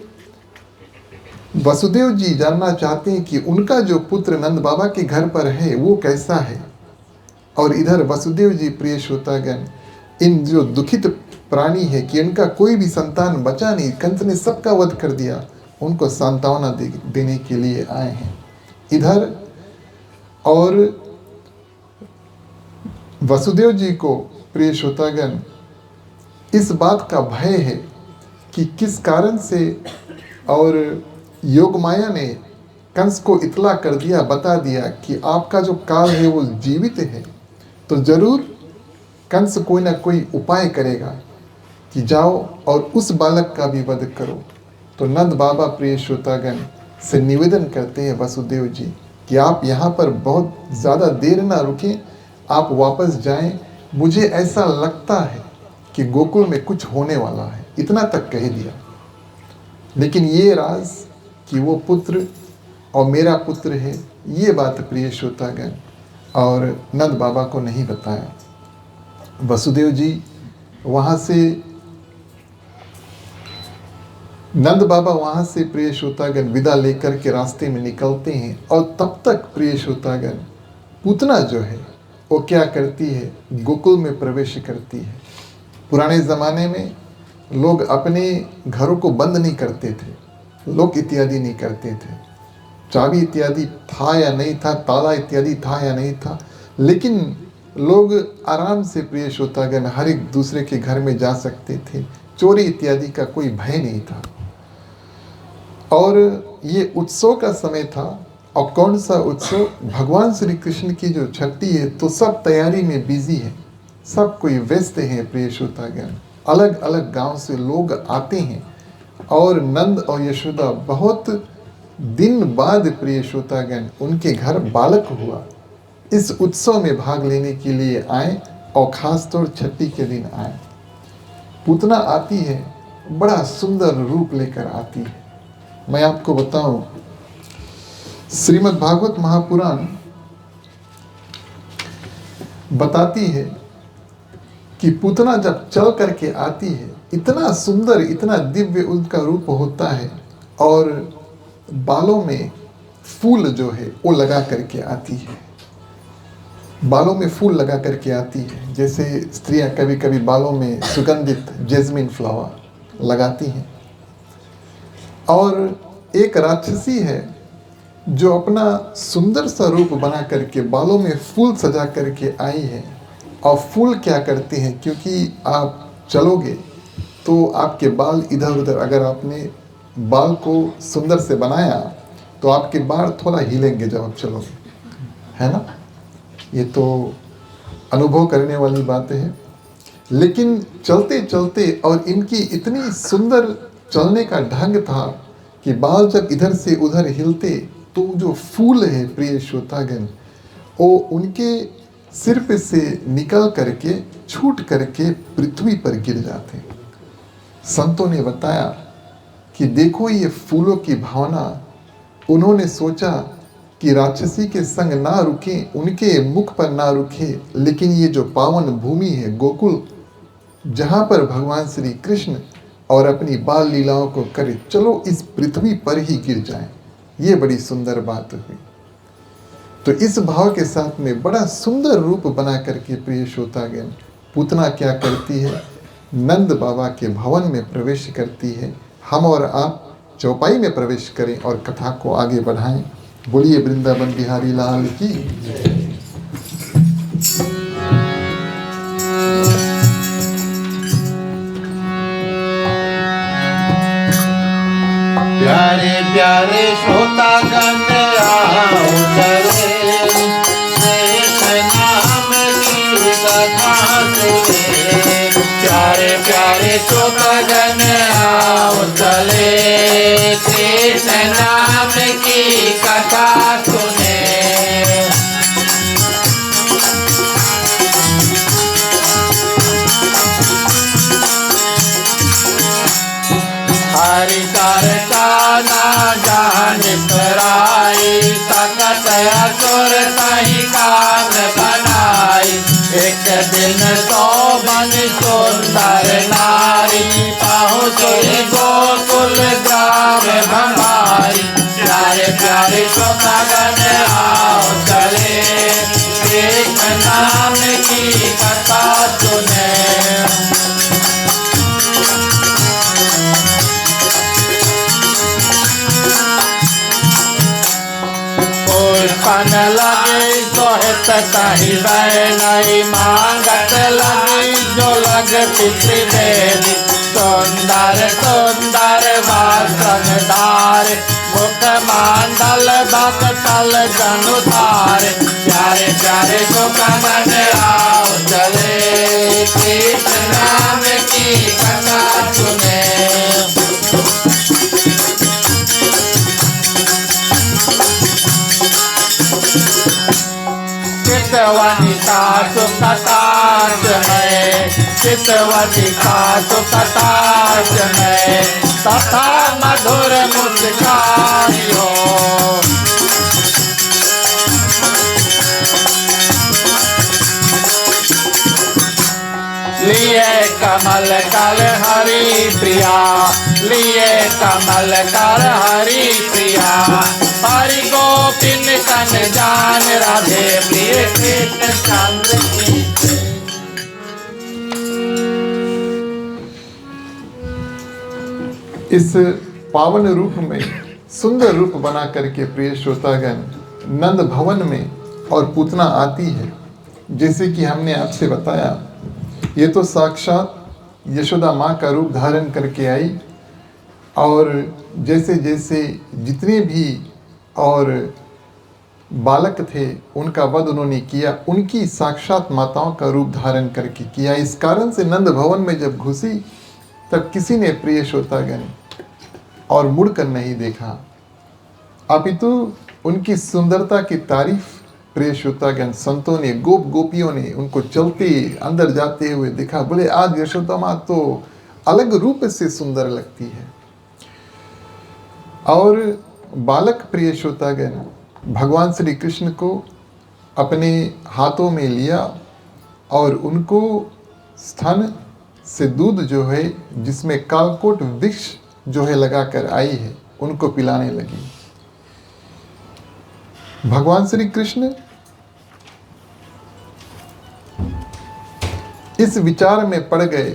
वसुदेव जी जानना चाहते हैं कि उनका जो पुत्र नंद बाबा के घर पर है वो कैसा है, और इधर वसुदेव जी प्रिय श्रोतागण इन जो दुखित प्राणी है कि इनका कोई भी संतान बचा नहीं, कंस ने सबका वध कर दिया, उनको सांत्वना देने के लिए आए हैं इधर। और वसुदेव जी को प्रिय श्रोतागण इस बात का भय है कि किस कारण से, और योगमाया ने कंस को इतला कर दिया, बता दिया कि आपका जो काल है वो जीवित है, तो जरूर कंस कोई ना कोई उपाय करेगा कि जाओ और उस बालक का भी वध करो। तो नंद बाबा प्रिय श्रोतागण से निवेदन करते हैं वसुदेव जी कि आप यहाँ पर बहुत ज़्यादा देर ना रुकें, आप वापस जाएं, मुझे ऐसा लगता है कि गोकुल में कुछ होने वाला है। इतना तक कह दिया, लेकिन ये राज कि वो पुत्र और मेरा पुत्र है, ये बात प्रिय श्रोतागण और नंद बाबा को नहीं बताया। वसुदेव जी वहाँ से, नंद बाबा वहाँ से प्रिय श्रोतागण विदा लेकर के रास्ते में निकलते हैं, और तब तक प्रिय श्रोतागण पूतना जो है वो क्या करती है, गोकुल में प्रवेश करती है। पुराने ज़माने में लोग अपने घरों को बंद नहीं करते थे, लॉक इत्यादि नहीं करते थे, चाबी इत्यादि था या नहीं था, ताला इत्यादि था या नहीं था, लेकिन लोग आराम से प्रिय श्रोतागण हर एक दूसरे के घर में जा सकते थे, चोरी इत्यादि का कोई भय नहीं था। और ये उत्सव का समय था, और कौन सा उत्सव, भगवान श्री कृष्ण की जो छठी है, तो सब तैयारी में बिजी है, सब कोई व्यस्त है प्रिय श्रोतागण। अलग अलग गांव से लोग आते हैं, और नंद और यशोदा बहुत दिन बाद प्रिय श्रोतागण उनके घर बालक हुआ, इस उत्सव में भाग लेने के लिए आए, और खास तौर छठी के दिन आए। पूतना आती है, बड़ा सुंदर रूप लेकर आती है। मैं आपको बताऊं, श्रीमद् भागवत महापुराण बताती है कि पूतना जब चल करके आती है, इतना सुंदर, इतना दिव्य उनका रूप होता है, और बालों में फूल जो है वो लगा करके आती है, बालों में फूल लगा करके आती है। जैसे स्त्रियां कभी कभी बालों में सुगंधित जैस्मिन फ्लावर लगाती हैं। और एक राक्षसी है जो अपना सुंदर सा रूप बना करके बालों में फूल सजा करके आई है। और फूल क्या करते हैं, क्योंकि आप चलोगे तो आपके बाल इधर उधर, अगर आपने बाल को सुंदर से बनाया तो आपके बाल थोड़ा हिलेंगे जब आप चलोगे, है ना। ये तो अनुभव करने वाली बातें हैं। लेकिन चलते चलते, और इनकी इतनी सुंदर चलने का ढंग था कि बाल जब इधर से उधर हिलते तो जो फूल है प्रिय श्रोतागण, वो उनके सिर पे से निकल करके छूट करके पृथ्वी पर गिर जाते। संतों ने बताया कि देखो ये फूलों की भावना। उन्होंने सोचा कि राक्षसी के संग ना रुके, उनके मुख पर ना रुके, लेकिन ये जो पावन भूमि है गोकुल, जहाँ पर भगवान श्री कृष्ण और अपनी बाल लीलाओं को करे, चलो इस पृथ्वी पर ही गिर जाएं। ये बड़ी सुंदर बात हुई। तो इस भाव के साथ में बड़ा सुंदर रूप बना करके प्रिय श्रोतागण पूतना क्या करती है, नंद बाबा के भवन में प्रवेश करती है। हम और आप चौपाई में प्रवेश करें और कथा को आगे बढ़ाएं। बोलिए वृंदावन बिहारी लाल की। प्यारे प्यारे श्रोतागण आओ चले, शेष नाम की कथा सुने। प्यारे प्यारे श्रोतागण आओ चले, शेष नाम की कथा सुने। हरि चर्चा ना जान पराई, सकत असुर सही कान बनाई। दिन शोभन सुंदर नारी, पहुँचे गोकुल ग्राम भंगारी। प्यारे प्यारे श्रोतागण आओ चले, एक नाम की कथा सुने। पुष्पन लगे सोहत ताही बैनई, मांगत लगी जो लगती त्रिवेदी। सुंदर सुंदर वासनदार, मुख मांडल बकटल जनुधार। प्यारे प्यारे सुखमन आओ चले, कृष्ण नाम की कथा सुने। चितवनिका सुखताज है, चितवनिका सुखताज है, तथा मधुर मुस्कान हो। लिए कमल कर हरि प्रिया, लिए कमल कर हरि प्रिया। हरि गोपिन कन जान, राधे प्रिय कृष्ण चंद्र की जय। इस पावन रूप में सुंदर रूप बना करके प्रिय श्रोतागण नंद भवन में और पूतना आती है। जैसे कि हमने आपसे बताया, ये तो साक्षात यशोदा माँ का रूप धारण करके आई, और जैसे जैसे जितने भी और बालक थे उनका वध उन्होंने किया, उनकी साक्षात माताओं का रूप धारण करके किया। इस कारण से नंद भवन में जब घुसी तब किसी ने प्रिय श्रोतागण और मुड़कर नहीं देखा, अपितु उनकी सुंदरता की तारीफ प्रिय श्रोतागण संतों ने, गोप गोपियों ने उनको चलते अंदर जाते हुए देखा। बोले आज यशोदा माँ तो अलग रूप से सुंदर लगती है। और बालक प्रिय श्रोतागण भगवान श्री कृष्ण को अपने हाथों में लिया और उनको स्तन से दूध जो है, जिसमें कालकोट वृक्ष जो है लगाकर आई है, उनको पिलाने लगी। भगवान श्री कृष्ण इस विचार में पड़ गए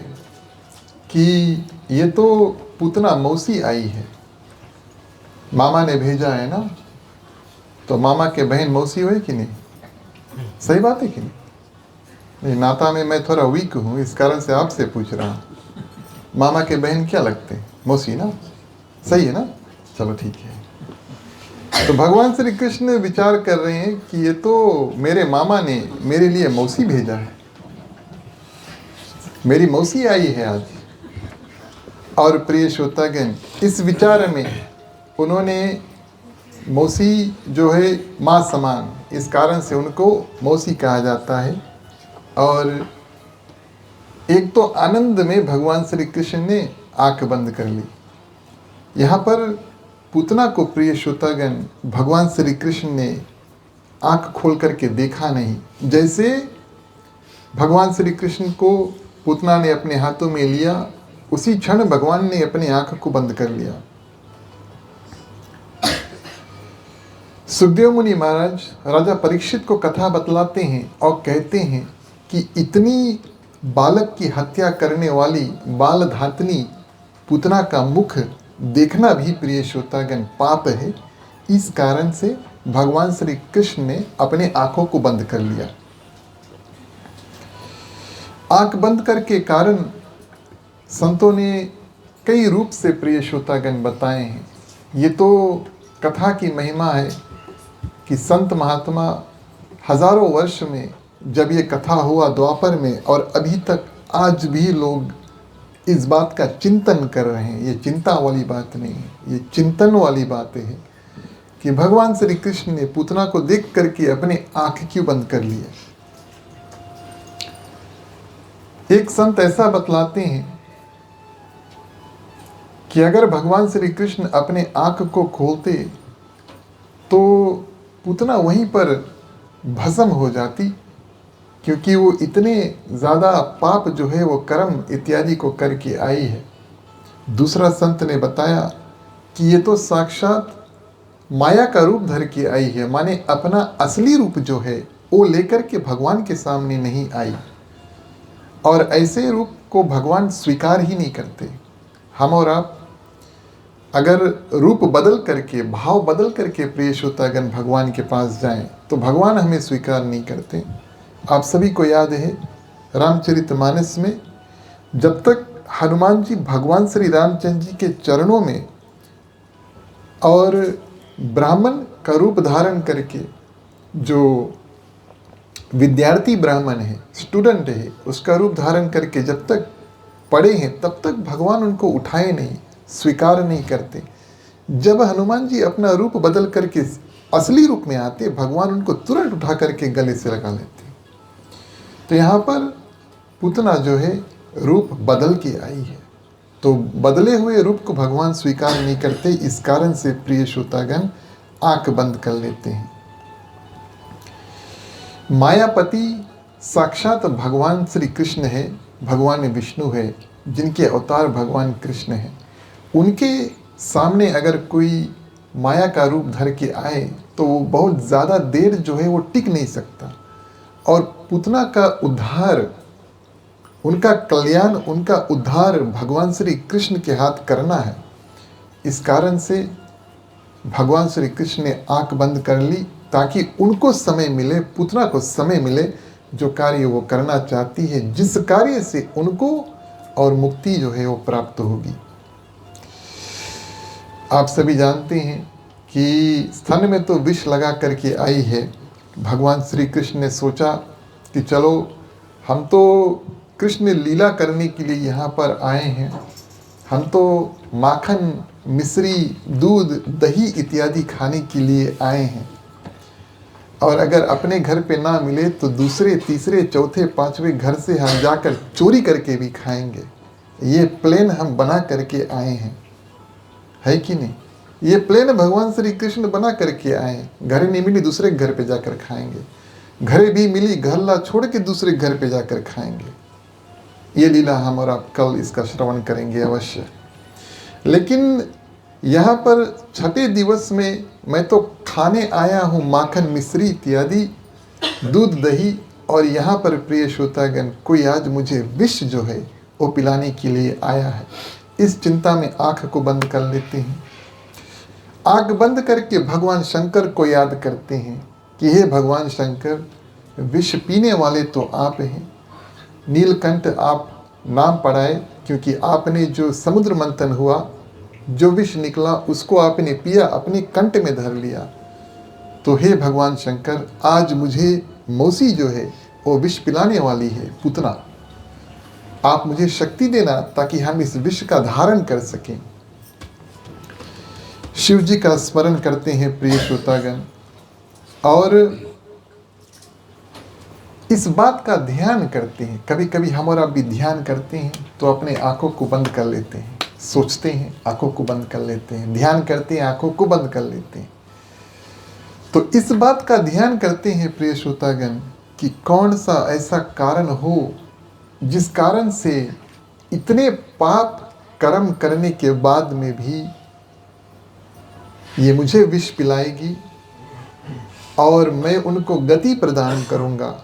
कि ये तो पूतना मौसी आई है, मामा ने भेजा है ना, तो मामा के बहन मौसी हुए कि नहीं? सही बात है कि नहीं? नाता में मैं थोड़ा वीक हूँ, इस कारण से आपसे पूछ रहा हूँ। मामा के बहन क्या लगते हैं? मौसी ना? सही है ना? चलो ठीक है। तो भगवान श्री कृष्ण विचार कर रहे हैं कि ये तो मेरे मामा ने मेरे लिए मौसी भेजा है, मेरी मौसी आई है आज। और प्रिय श्रोतागण इस विचार में उन्होंने मौसी जो है माँ समान, इस कारण से उनको मौसी कहा जाता है। और एक तो आनंद में भगवान श्री कृष्ण ने आंख बंद कर ली। यहाँ पर पूतना को प्रिय श्रोतागण भगवान श्री कृष्ण ने आंख खोल करके देखा नहीं। जैसे भगवान श्री कृष्ण को पूतना ने अपने हाथों में लिया, उसी क्षण भगवान ने अपनी आंख को बंद कर लिया। सुखदेव मुनि महाराज राजा परीक्षित को कथा बतलाते हैं और कहते हैं कि इतनी बालक की हत्या करने वाली बाल धातनी पूतना का मुख देखना भी प्रिय श्रोतागण पाप है। इस कारण से भगवान श्री कृष्ण ने अपने आंखों को बंद कर लिया। आंख बंद करके कारण संतों ने कई रूप से प्रिय श्रोतागण बताए हैं। ये तो कथा की महिमा है कि संत महात्मा हजारों वर्ष में जब ये कथा हुआ द्वापर में, और अभी तक आज भी लोग इस बात का चिंतन कर रहे हैं। ये चिंता वाली बात नहीं है, ये चिंतन वाली बात है कि भगवान श्री कृष्ण ने पूतना को देख करके अपने आंख क्यों बंद कर लिए। एक संत ऐसा बतलाते हैं कि अगर भगवान श्री कृष्ण अपने आंख को खोलते तो पूतना वहीं पर भस्म हो जाती, क्योंकि वो इतने ज़्यादा पाप जो है वो कर्म इत्यादि को करके आई है। दूसरा संत ने बताया कि ये तो साक्षात माया का रूप धर के आई है, माने अपना असली रूप जो है वो लेकर के भगवान के सामने नहीं आई, और ऐसे रूप को भगवान स्वीकार ही नहीं करते। हम और आप अगर रूप बदल करके, भाव बदल करके प्रिय श्रोतागण भगवान के पास जाएं तो भगवान हमें स्वीकार नहीं करते। आप सभी को याद है रामचरितमानस में जब तक हनुमान जी भगवान श्री रामचंद्र जी के चरणों में और ब्राह्मण का रूप धारण करके, जो विद्यार्थी ब्राह्मण है, स्टूडेंट है, उसका रूप धारण करके जब तक पड़े हैं तब तक भगवान उनको उठाए नहीं, स्वीकार नहीं करते। जब हनुमान जी अपना रूप बदल करके असली रूप में आते, भगवान उनको तुरंत उठा करके गले से लगा लेते। तो यहाँ पर पूतना जो है रूप बदल के आई है, तो बदले हुए रूप को भगवान स्वीकार नहीं करते। इस कारण से प्रिय श्रोतागण आंख बंद कर लेते हैं। मायापति साक्षात भगवान श्री कृष्ण है, भगवान विष्णु है, जिनके अवतार भगवान कृष्ण है। उनके सामने अगर कोई माया का रूप धर के आए तो वो बहुत ज़्यादा देर जो है वो टिक नहीं सकता। और पूतना का उद्धार, उनका कल्याण, उनका उद्धार भगवान श्री कृष्ण के हाथ करना है। इस कारण से भगवान श्री कृष्ण ने आंख बंद कर ली ताकि उनको समय मिले, पूतना को समय मिले जो कार्य वो करना चाहती है, जिस कार्य से उनको और मुक्ति जो है वो प्राप्त होगी। आप सभी जानते हैं कि स्तन में तो विष लगा करके आई है। भगवान श्री कृष्ण ने सोचा कि चलो हम तो कृष्ण लीला करने के लिए यहाँ पर आए हैं, हम तो माखन, मिश्री, दूध, दही इत्यादि खाने के लिए आए हैं, और अगर अपने घर पे ना मिले तो दूसरे, तीसरे, चौथे, पांचवें घर से हम जाकर चोरी करके भी खाएंगे। ये प्लान हम बना करके आए हैं, है कि नहीं? ये प्लान भगवान श्री कृष्ण बना करके आए। घर नहीं मिली दूसरे घर पे जाकर खाएंगे, घरे भी मिली घरला छोड़ के दूसरे घर पे जाकर खाएंगे। ये लीला हम और आप कल इसका श्रवण करेंगे अवश्य। लेकिन यहाँ पर छठे दिवस में मैं तो खाने आया हूँ माखन, मिश्री इत्यादि, दूध, दही, और यहाँ पर प्रिय श्रोतागण कोई आज मुझे विष जो है वो पिलाने के लिए आया है। इस चिंता में आँख को बंद कर लेते हैं। आँख बंद करके भगवान शंकर को याद करते हैं कि हे भगवान शंकर, विष पीने वाले तो आप हैं। नीलकंठ आप नाम पढ़ाए, क्योंकि आपने जो समुद्र मंथन हुआ, जो विष निकला उसको आपने पिया, अपने कंठ में धर लिया। तो हे भगवान शंकर, आज मुझे मौसी जो है वो विष पिलाने वाली है, पूतना। आप मुझे शक्ति देना ताकि हम इस विष का धारण कर सकें। शिव जी का स्मरण करते हैं प्रिय श्रोतागण, और इस बात का ध्यान करते हैं। कभी कभी हम और आप भी ध्यान करते हैं तो अपने आंखों को बंद कर लेते हैं, सोचते हैं, आंखों को बंद कर लेते हैं, ध्यान करते हैं, आंखों को बंद कर लेते हैं। तो इस बात का ध्यान करते हैं प्रिय श्रोतागण कि कौन सा ऐसा कारण हो जिस कारण से इतने पाप कर्म करने के बाद में भी ये मुझे विष पिलाएगी और मैं उनको गति प्रदान करूंगा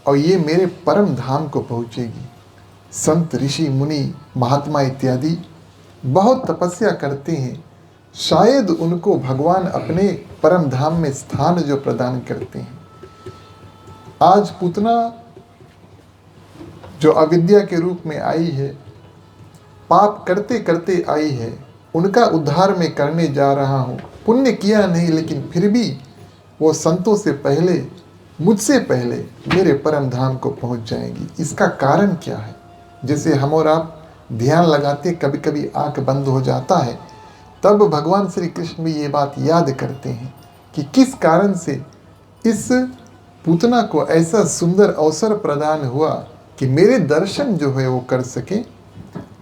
और ये मेरे परम धाम को पहुंचेगी। संत, ऋषि, मुनि, महात्मा इत्यादि बहुत तपस्या करते हैं, शायद उनको भगवान अपने परम धाम में स्थान जो प्रदान करते हैं। आज पूतना जो अविद्या के रूप में आई है, पाप करते करते आई है, उनका उद्धार मैं करने जा रहा हूँ। पुण्य किया नहीं, लेकिन फिर भी वो संतों से पहले, मुझसे पहले मेरे परम धाम को पहुँच जाएंगी। इसका कारण क्या है? जैसे हम और आप ध्यान लगाते, कभी कभी आंख बंद हो जाता है, तब भगवान श्री कृष्ण भी ये बात याद करते हैं कि किस कारण से इस पूतना को ऐसा सुंदर अवसर प्रदान हुआ कि मेरे दर्शन जो है वो कर सके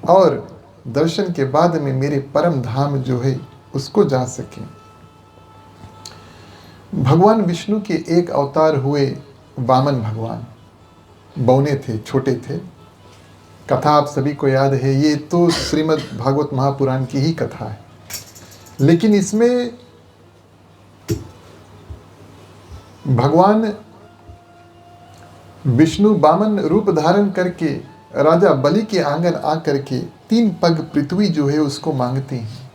और दर्शन के बाद में मेरे परम धाम जो है उसको जा सके। भगवान विष्णु के एक अवतार हुए वामन भगवान। बौने थे, छोटे थे। कथा आप सभी को याद है, ये तो श्रीमद् भागवत महापुराण की ही कथा है। लेकिन इसमें भगवान विष्णु वामन रूप धारण करके राजा बलि के आंगन आकर के 3 पग पृथ्वी जो है उसको मांगते हैं।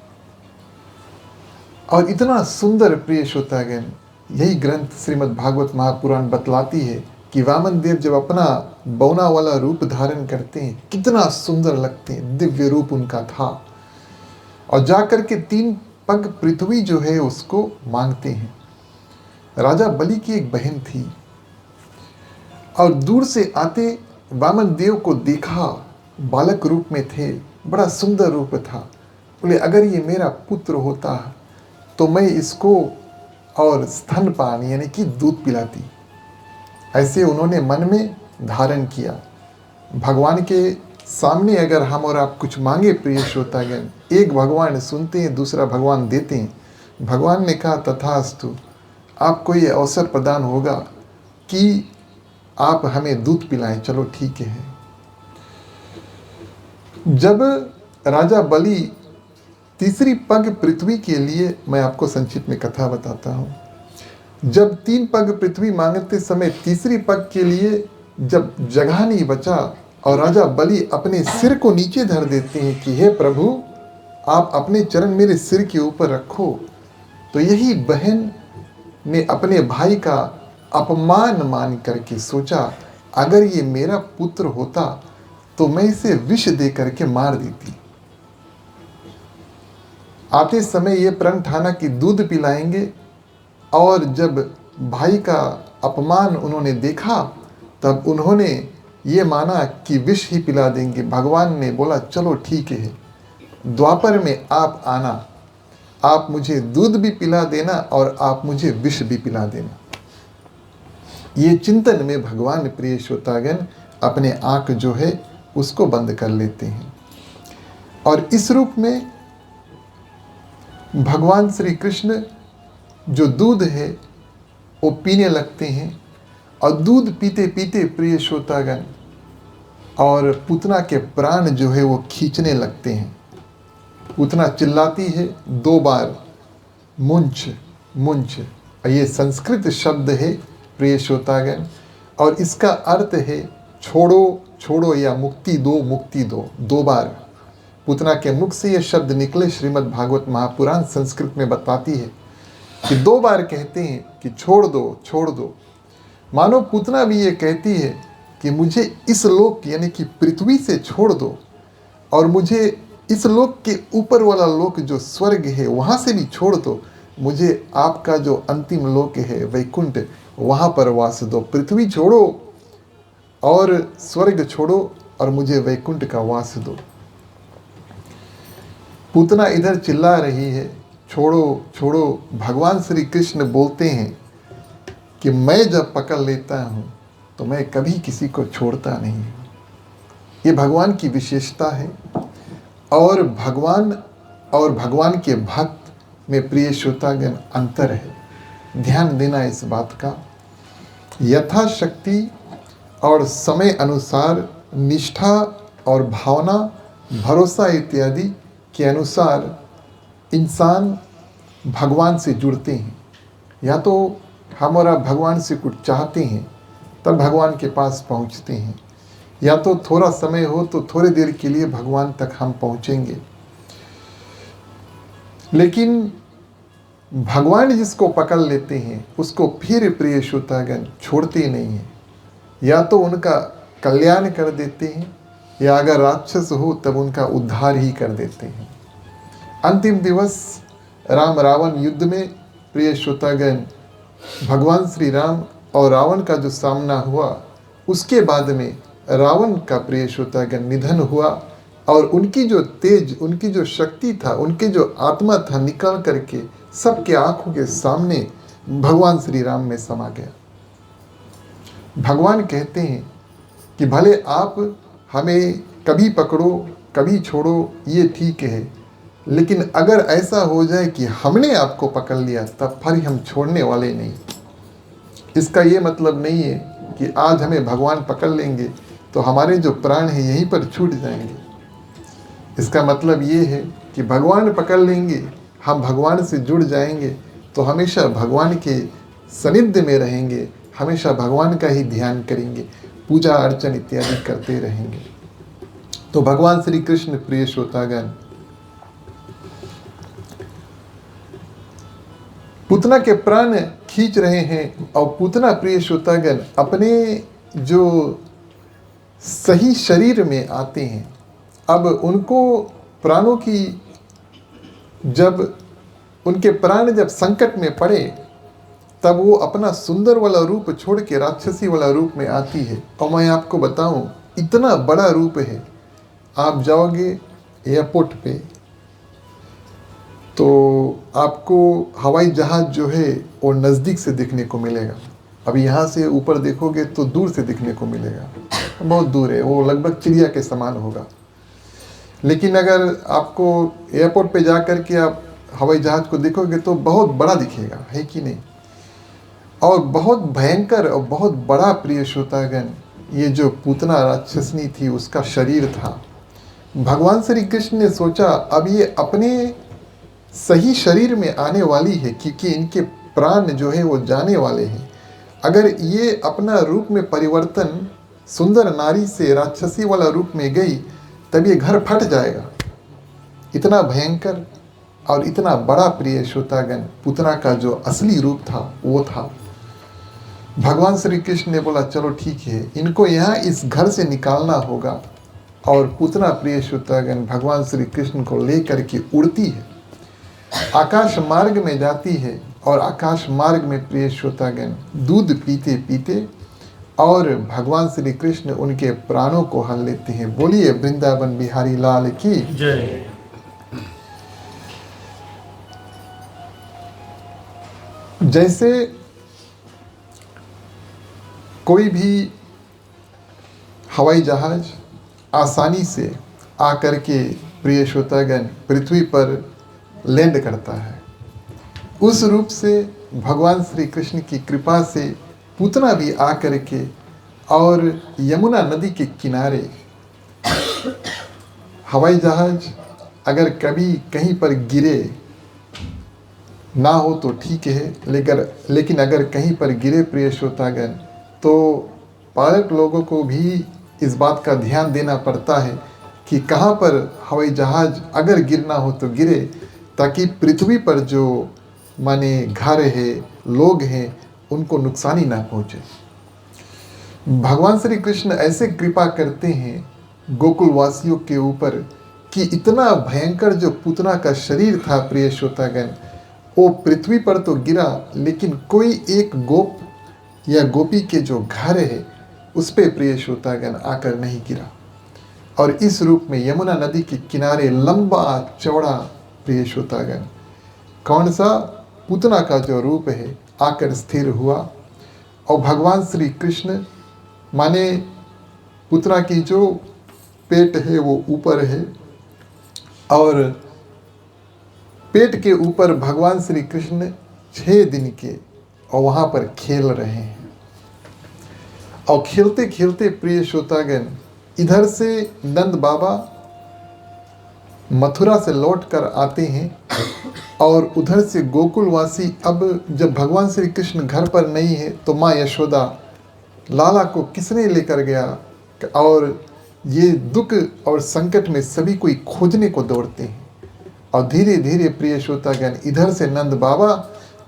और इतना सुंदर प्रिय श्रोतागण, यही ग्रंथ श्रीमद् भागवत महापुराण बतलाती है कि वामन देव जब अपना बौना वाला रूप धारण करते हैं कितना सुंदर लगते हैं, दिव्य रूप उनका था। और जाकर के 3 पग पृथ्वी जो है उसको मांगते हैं। राजा बलि की एक बहन थी और दूर से आते वामन देव को देखा, बालक रूप में थे, बड़ा सुंदर रूप था। बोले अगर ये मेरा पुत्र होता तो मैं इसको और स्तनपान यानी कि दूध पिलाती। ऐसे उन्होंने मन में धारण किया। भगवान के सामने अगर हम और आप कुछ मांगे प्रिय श्रोतागण, एक भगवान सुनते हैं, दूसरा भगवान देते हैं। भगवान ने कहा तथास्तु, आपको ये अवसर प्रदान होगा कि आप हमें दूध पिलाएं, चलो ठीक है। जब राजा बलि तीसरी पग पृथ्वी के लिए, मैं आपको संक्षिप्त में कथा बताता हूं। जब 3 पग पृथ्वी मांगते समय तीसरी पग के लिए जब जगह नहीं बचा और राजा बलि अपने सिर को नीचे धर देते हैं कि हे प्रभु, आप अपने चरण मेरे सिर के ऊपर रखो, तो यही बहन ने अपने भाई का अपमान मान करके सोचा अगर ये मेरा पुत्र होता तो मैं इसे विष दे करके मार देती। आते समय ये प्रण ठाना कि दूध पिलाएंगे, और जब भाई का अपमान उन्होंने देखा तब उन्होंने ये माना कि विष ही पिला देंगे। भगवान ने बोला चलो ठीक है, द्वापर में आप आना, आप मुझे दूध भी पिला देना और आप मुझे विष भी पिला देना। ये चिंतन में भगवान प्रिय श्रोतागण अपने आंख जो है उसको बंद कर लेते हैं और इस रूप में भगवान श्री कृष्ण जो दूध है वो पीने लगते हैं। और दूध पीते पीते प्रिय श्रोतागण और पूतना के प्राण जो है वो खींचने लगते हैं। पूतना चिल्लाती है 2 बार, मुंच मुंच। ये संस्कृत शब्द है प्रिय श्रोतागण, और इसका अर्थ है छोड़ो छोड़ो या मुक्ति दो मुक्ति दो। 2 बार पूतना के मुख से ये शब्द निकले। श्रीमद् भागवत महापुराण संस्कृत में बताती है कि 2 बार कहते हैं कि छोड़ दो छोड़ दो। मानो पूतना भी ये कहती है कि मुझे इस लोक यानी कि पृथ्वी से छोड़ दो और मुझे इस लोक के ऊपर वाला लोक जो स्वर्ग है वहाँ से भी छोड़ दो। मुझे आपका जो अंतिम लोक है वैकुंठ, वहाँ पर वास दो। पृथ्वी छोड़ो और स्वर्ग छोड़ो और मुझे वैकुंठ का वास दो। पूतना इधर चिल्ला रही है छोड़ो छोड़ो। भगवान श्री कृष्ण बोलते हैं कि मैं जब पकड़ लेता हूँ तो मैं कभी किसी को छोड़ता नहीं। ये भगवान की विशेषता है। और भगवान के भक्त में प्रिय श्रोतागण अंतर है। ध्यान देना इस बात का। यथाशक्ति और समय अनुसार निष्ठा और भावना, भरोसा इत्यादि के अनुसार इंसान भगवान से जुड़ते हैं। या तो हम और आप भगवान से कुछ चाहते हैं तब भगवान के पास पहुंचते हैं, या तो थोड़ा समय हो तो थोड़ी देर के लिए भगवान तक हम पहुंचेंगे। लेकिन भगवान जिसको पकड़ लेते हैं उसको फिर प्रिय श्रोतागण छोड़ते नहीं हैं। या तो उनका कल्याण कर देते हैं या अगर राक्षस हो तब उनका उद्धार ही कर देते हैं। अंतिम दिवस राम रावण युद्ध में प्रिय श्रोतागण भगवान श्री राम और रावण का जो सामना हुआ उसके बाद में रावण का प्रिय श्रोतागण निधन हुआ और उनकी जो तेज, उनकी जो शक्ति था, उनके जो आत्मा था निकल करके सबके आंखों के सामने भगवान श्री राम में समा गया। भगवान कहते हैं कि भले आप हमें कभी पकड़ो कभी छोड़ो ये ठीक है, लेकिन अगर ऐसा हो जाए कि हमने आपको पकड़ लिया तब फिर हम छोड़ने वाले नहीं। इसका ये मतलब नहीं है कि आज हमें भगवान पकड़ लेंगे तो हमारे जो प्राण हैं यहीं पर छूट जाएंगे। इसका मतलब ये है कि भगवान पकड़ लेंगे, हम भगवान से जुड़ जाएंगे तो हमेशा भगवान के सानिध्य में रहेंगे, हमेशा भगवान का ही ध्यान करेंगे, पूजा अर्चन इत्यादि करते रहेंगे। तो भगवान श्री कृष्ण प्रिय श्रोतागण पूतना के प्राण खींच रहे हैं और पूतना प्रिय श्रोतागण अपने जो सही शरीर में आते हैं। अब उनको प्राणों की जब उनके प्राण जब संकट में पड़े तब वो अपना सुंदर वाला रूप छोड़ के राक्षसी वाला रूप में आती है। और मैं आपको बताऊं इतना बड़ा रूप है, आप जाओगे एयरपोर्ट पे तो आपको हवाई जहाज़ जो है वो नज़दीक से देखने को मिलेगा। अभी यहाँ से ऊपर देखोगे तो दूर से दिखने को मिलेगा, बहुत दूर है, वो लगभग चिड़िया के समान होगा। लेकिन अगर आपको एयरपोर्ट पे जा कर के आप हवाई जहाज़ को देखोगे तो बहुत बड़ा दिखेगा, है कि नहीं? और बहुत भयंकर और बहुत बड़ा प्रिय श्रोतागण ये जो पूतना राक्षसनी थी उसका शरीर था। भगवान श्री कृष्ण ने सोचा अब ये अपने सही शरीर में आने वाली है क्योंकि इनके प्राण जो है वो जाने वाले हैं। अगर ये अपना रूप में परिवर्तन सुंदर नारी से राक्षसी वाला रूप में गई तब ये घर फट जाएगा। इतना भयंकर और इतना बड़ा प्रिय श्रोतागण पूतना का जो असली रूप था वो था। भगवान श्री कृष्ण ने बोला चलो ठीक है, इनको यहाँ इस घर से निकालना होगा। और पूतना प्रिय श्रोतागण भगवान श्री कृष्ण को लेकर के उड़ती है, आकाश मार्ग में जाती है। और आकाश मार्ग में प्रिय श्रोतागण दूध पीते पीते और भगवान श्री कृष्ण उनके प्राणों को हर लेते हैं। बोलिए वृंदावन बिहारी लाल की जय। जैसे कोई भी हवाई जहाज आसानी से आकर के प्रिय श्रोतागण पृथ्वी पर लैंड करता है, उस रूप से भगवान श्री कृष्ण की कृपा से पूतना भी आकर के और यमुना नदी के किनारे हवाई जहाज अगर कभी कहीं पर गिरे ना हो तो ठीक है, लेकिन अगर कहीं पर गिरे प्रिय श्रोतागण तो पायलट लोगों को भी इस बात का ध्यान देना पड़ता है कि कहाँ पर हवाई जहाज अगर गिरना हो तो गिरे, ताकि पृथ्वी पर जो माने घर है लोग हैं उनको नुकसानी ना पहुँचे। भगवान श्री कृष्ण ऐसे कृपा करते हैं गोकुल वासियों के ऊपर कि इतना भयंकर जो पूतना का शरीर था प्रिय श्रोतागण वो पृथ्वी पर तो गिरा, लेकिन कोई एक गोप या गोपी के जो घर है उस पे प्रिय श्रोतागण आकर नहीं गिरा। और इस रूप में यमुना नदी के किनारे लंबा चौड़ा प्रिय श्रोतागण कौन सा पूतना का जो रूप है आकर स्थिर हुआ। और भगवान श्री कृष्ण माने पूतना की जो पेट है वो ऊपर है और पेट के ऊपर भगवान श्री कृष्ण 6 दिन के और वहाँ पर खेल रहे हैं। और खेलते खेलते प्रिय श्रोतागण इधर से नंद बाबा मथुरा से लौट कर आते हैं और उधर से गोकुलवासी अब जब भगवान श्री कृष्ण घर पर नहीं है तो माँ यशोदा लाला को किसने लेकर गया। और ये दुख और संकट में सभी कोई खोजने को दौड़ते हैं। और धीरे धीरे प्रिय श्रोतागण इधर से नंद बाबा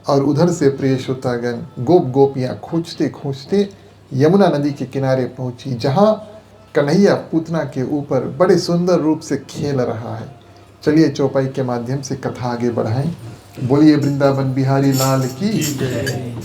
और उधर से प्रिय श्रोतागण गोप गोपियाँ खोजते खोजते यमुना नदी के किनारे पहुँची, जहाँ कन्हैया पूतना के ऊपर बड़े सुंदर रूप से खेल रहा है। चलिए चौपाई के माध्यम से कथा आगे बढ़ाएं। बोलिए वृंदावन बिहारी लाल की जय।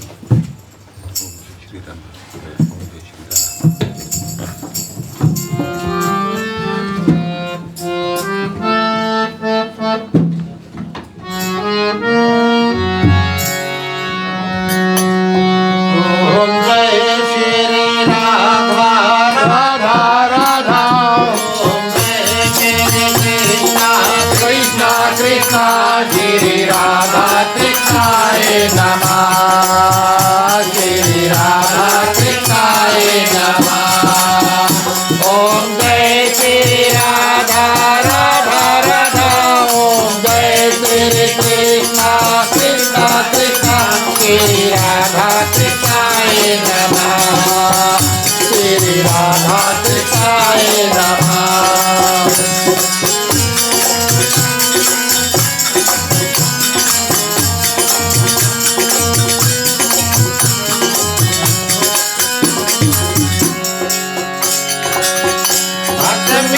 श्री राधा कृष्णाय नमः, श्री राधा कृष्णाय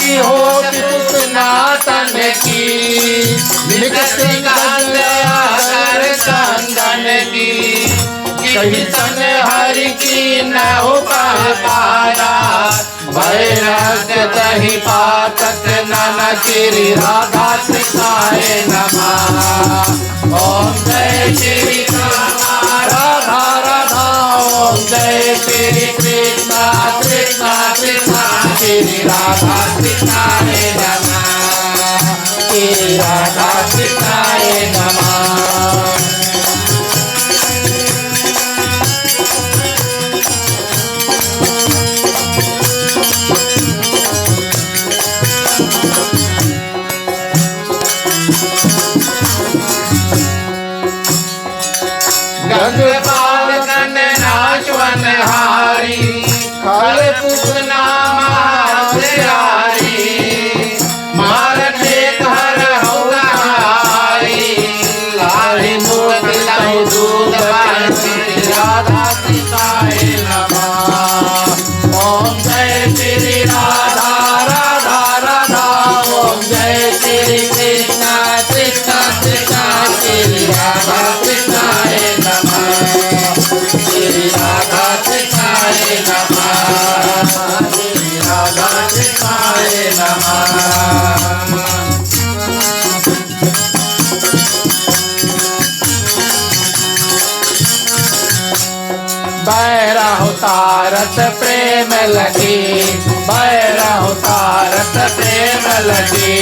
की होती पुतना तन की, निकट गया कर चंदन की, कहीं सन हरि की न हो पाया, भैरव तही पातक नन श्री राधा कृष्णाय नमः। ओम जय श्री राधा राधा, ओम जय श्री कृष्ण कृष्ण कृष्ण, श्री राधा कृष्णाय नमः, श्री राधा कृष्णाय नमः। गंगपाल नाशवन हारी, खल पुतना महारी, मार खेत हर होगा हारी, लाली मूर्ति लहु दूध पानी, राधा कृष्णाय नमः। ओम जय श्री राधा राधा राधा, ओम जय श्री कृष्ण कृष्ण कृष्ण, श्री राधा कृष्णाय नमः, श्री राधा कृष्णाय नमः, श्री राधा कृष्णाय नमः। बैरहु तारत प्रेम लगी, बैरहु तारत प्रेम लगी,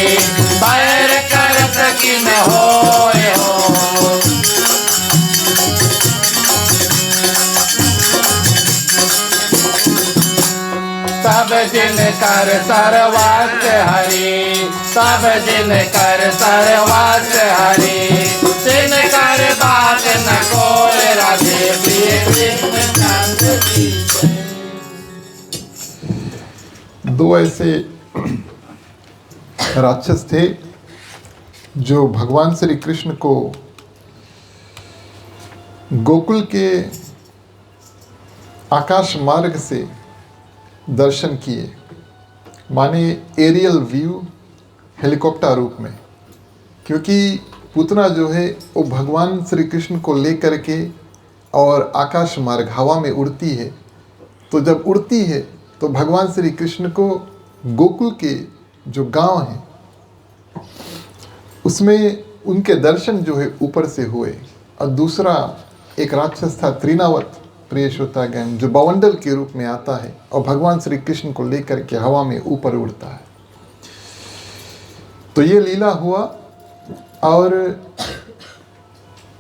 बैर करत किन होय हो। सब जिन कर सरवास हरि, सब जिन कर सरवास हरि, जिन कर बात न कोय, राधे प्रिय कृष्ण चंद्र की जय। दो ऐसे राक्षस थे जो भगवान श्री कृष्ण को गोकुल के आकाश मार्ग से दर्शन किए, माने एरियल व्यू, हेलीकॉप्टर रूप में। क्योंकि पूतना जो है वो भगवान श्री कृष्ण को लेकर के और आकाश मार्ग हवा में उड़ती है, तो जब उड़ती है तो भगवान श्री कृष्ण को गोकुल के जो गांव हैं उसमें उनके दर्शन जो है ऊपर से हुए। और दूसरा एक राक्षस था त्रिनावत प्रिय श्रोतागण, जो बवंडल के रूप में आता है और भगवान श्री कृष्ण को लेकर के हवा में ऊपर उड़ता है। तो ये लीला हुआ और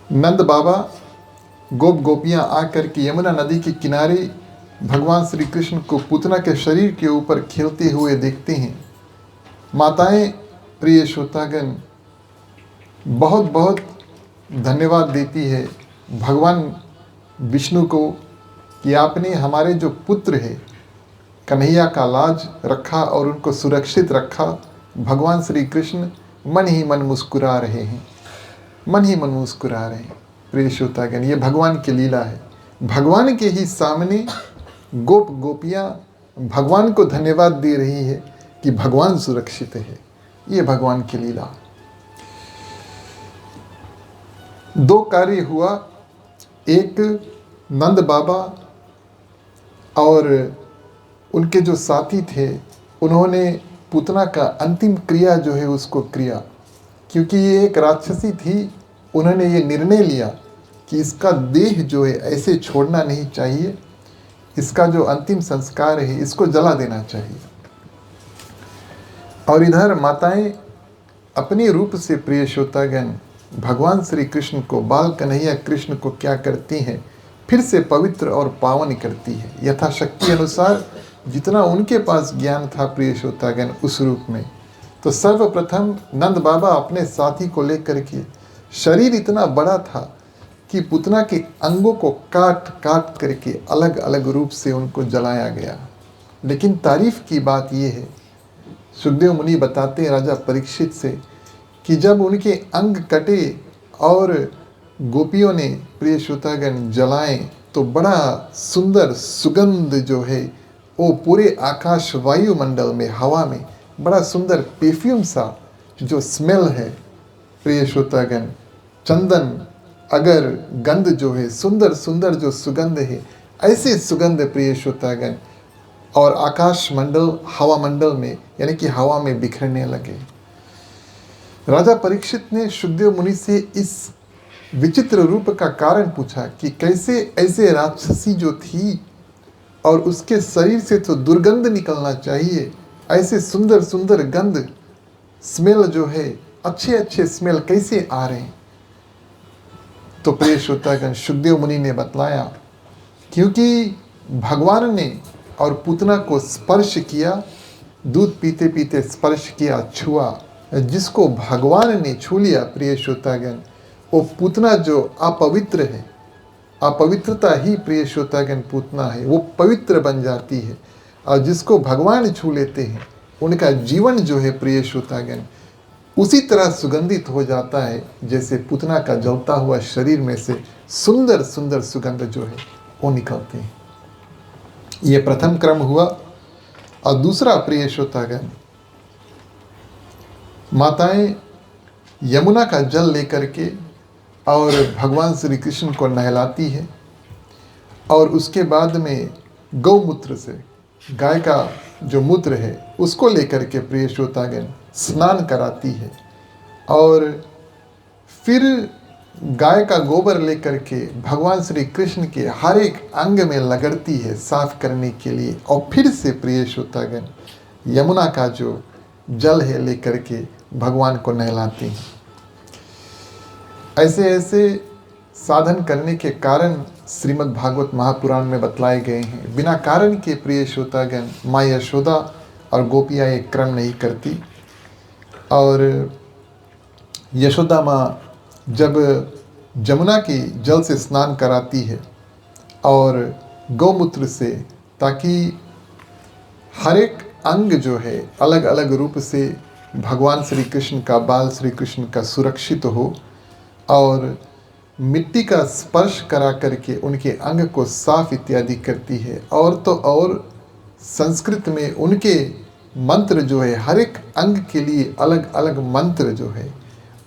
नंद बाबा गोप गोपियां आकर के यमुना नदी के किनारे भगवान श्री कृष्ण को पूतना के शरीर के ऊपर खेलते हुए देखते हैं। माताएं प्रिय श्रोतागण बहुत बहुत धन्यवाद देती है भगवान विष्णु को कि आपने हमारे जो पुत्र है कन्हैया का लाज रखा और उनको सुरक्षित रखा। भगवान श्री कृष्ण मन ही मन मुस्कुरा रहे हैं, मन ही मन मुस्कुरा रहे हैं। प्रिय श्रोतागण, ये भगवान की लीला है। भगवान के ही सामने गोप गोपियाँ भगवान को धन्यवाद दे रही है कि भगवान सुरक्षित है। ये भगवान की लीला। दो कार्य हुआ, एक नंद बाबा और उनके जो साथी थे उन्होंने पूतना का अंतिम क्रिया जो है उसको किया। क्योंकि ये एक राक्षसी थी, उन्होंने ये निर्णय लिया कि इसका देह जो है ऐसे छोड़ना नहीं चाहिए, इसका जो अंतिम संस्कार है इसको जला देना चाहिए। और इधर माताएं अपने रूप से प्रिय श्रोतागण भगवान श्री कृष्ण को, बाल कन्हैया कृष्ण को क्या करती हैं, फिर से पवित्र और पावन करती है यथाशक्ति अनुसार जितना उनके पास ज्ञान था प्रिय श्रोतागण उस रूप में। तो सर्वप्रथम नंद बाबा अपने साथी को लेकर के, शरीर इतना बड़ा था कि पूतना के अंगों को काट काट करके अलग अलग रूप से उनको जलाया गया। लेकिन तारीफ की बात यह है, सुखदेव मुनि बताते हैं राजा परीक्षित से कि जब उनके अंग कटे और गोपियों ने प्रिय श्रोतागण जलाएं तो बड़ा सुंदर सुगंध जो है वो पूरे आकाश वायुमंडल में, हवा में बड़ा सुंदर परफ्यूम सा जो स्मेल है प्रिय श्रोतागण, चंदन अगर गंध जो है, सुंदर सुंदर जो सुगंध है, ऐसे सुगंध प्रिय श्रोतागण और आकाश मंडल हवा मंडल में यानी कि हवा में बिखरने लगे। राजा परीक्षित ने शुकदेव मुनि से इस विचित्र रूप का कारण पूछा कि कैसे ऐसे राक्षसी जो थी और उसके शरीर से तो दुर्गंध निकलना चाहिए, ऐसे सुंदर सुंदर गंध स्मेल जो है, अच्छे अच्छे स्मेल कैसे आ रहे हैं। तो प्रिय श्रोतागण, शुकदेव मुनि ने बतलाया क्योंकि भगवान ने और पूतना को स्पर्श किया, दूध पीते पीते स्पर्श किया, छुआ। जिसको भगवान ने छू लिया प्रिय श्रोतागण, वो पूतना जो अपवित्र है, अपवित्रता ही प्रिय श्रोतागण पूतना है, वो पवित्र बन जाती है। और जिसको भगवान छू लेते हैं उनका जीवन जो है प्रिय श्रोतागण उसी तरह सुगंधित हो जाता है जैसे पूतना का जलता हुआ शरीर में से सुंदर सुंदर सुगंध जो है वो निकलते हैं। ये प्रथम क्रम हुआ। और दूसरा प्रिय श्रोतागण, माताएं यमुना का जल लेकर के और भगवान श्री कृष्ण को नहलाती है और उसके बाद में गौमूत्र से, गाय का जो मूत्र है उसको लेकर के प्रिय श्रोतागण स्नान कराती है और फिर गाय का गोबर लेकर के भगवान श्री कृष्ण के हर एक अंग में लगड़ती है साफ करने के लिए। और फिर से प्रिय श्रोतागण यमुना का जो जल है लेकर के भगवान को नहलाती हैं। ऐसे ऐसे साधन करने के कारण श्रीमद् भागवत महापुराण में बतलाए गए हैं। बिना कारण के प्रिय श्रोतागण माँ यशोदा और गोपियाँ एक क्रम नहीं करती। और यशोदा माँ जब जमुना की जल से स्नान कराती है और गौमूत्र से, ताकि हर एक अंग जो है अलग अलग रूप से भगवान श्री कृष्ण का, बाल श्री कृष्ण का सुरक्षित हो, और मिट्टी का स्पर्श करा करके उनके अंग को साफ इत्यादि करती है। और तो और संस्कृत में उनके मंत्र जो है, हर एक अंग के लिए अलग अलग मंत्र जो है,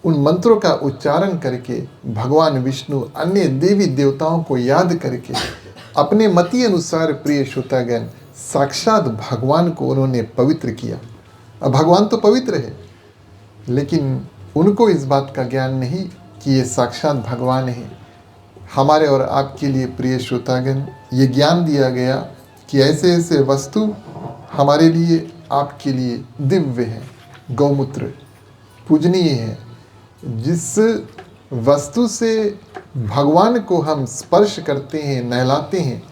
उन मंत्रों का उच्चारण करके भगवान विष्णु, अन्य देवी देवताओं को याद करके अपने मति अनुसार प्रिय श्रोतागण साक्षात भगवान को उन्होंने पवित्र किया। अब भगवान तो पवित्र है, लेकिन उनको इस बात का ज्ञान नहीं कि ये साक्षात भगवान है। हमारे और आपके लिए प्रिय श्रोतागण ये ज्ञान दिया गया कि ऐसे ऐसे वस्तु हमारे लिए, आपके लिए दिव्य है। गौमूत्र पूजनीय है। जिस वस्तु से भगवान को हम स्पर्श करते हैं, नहलाते हैं,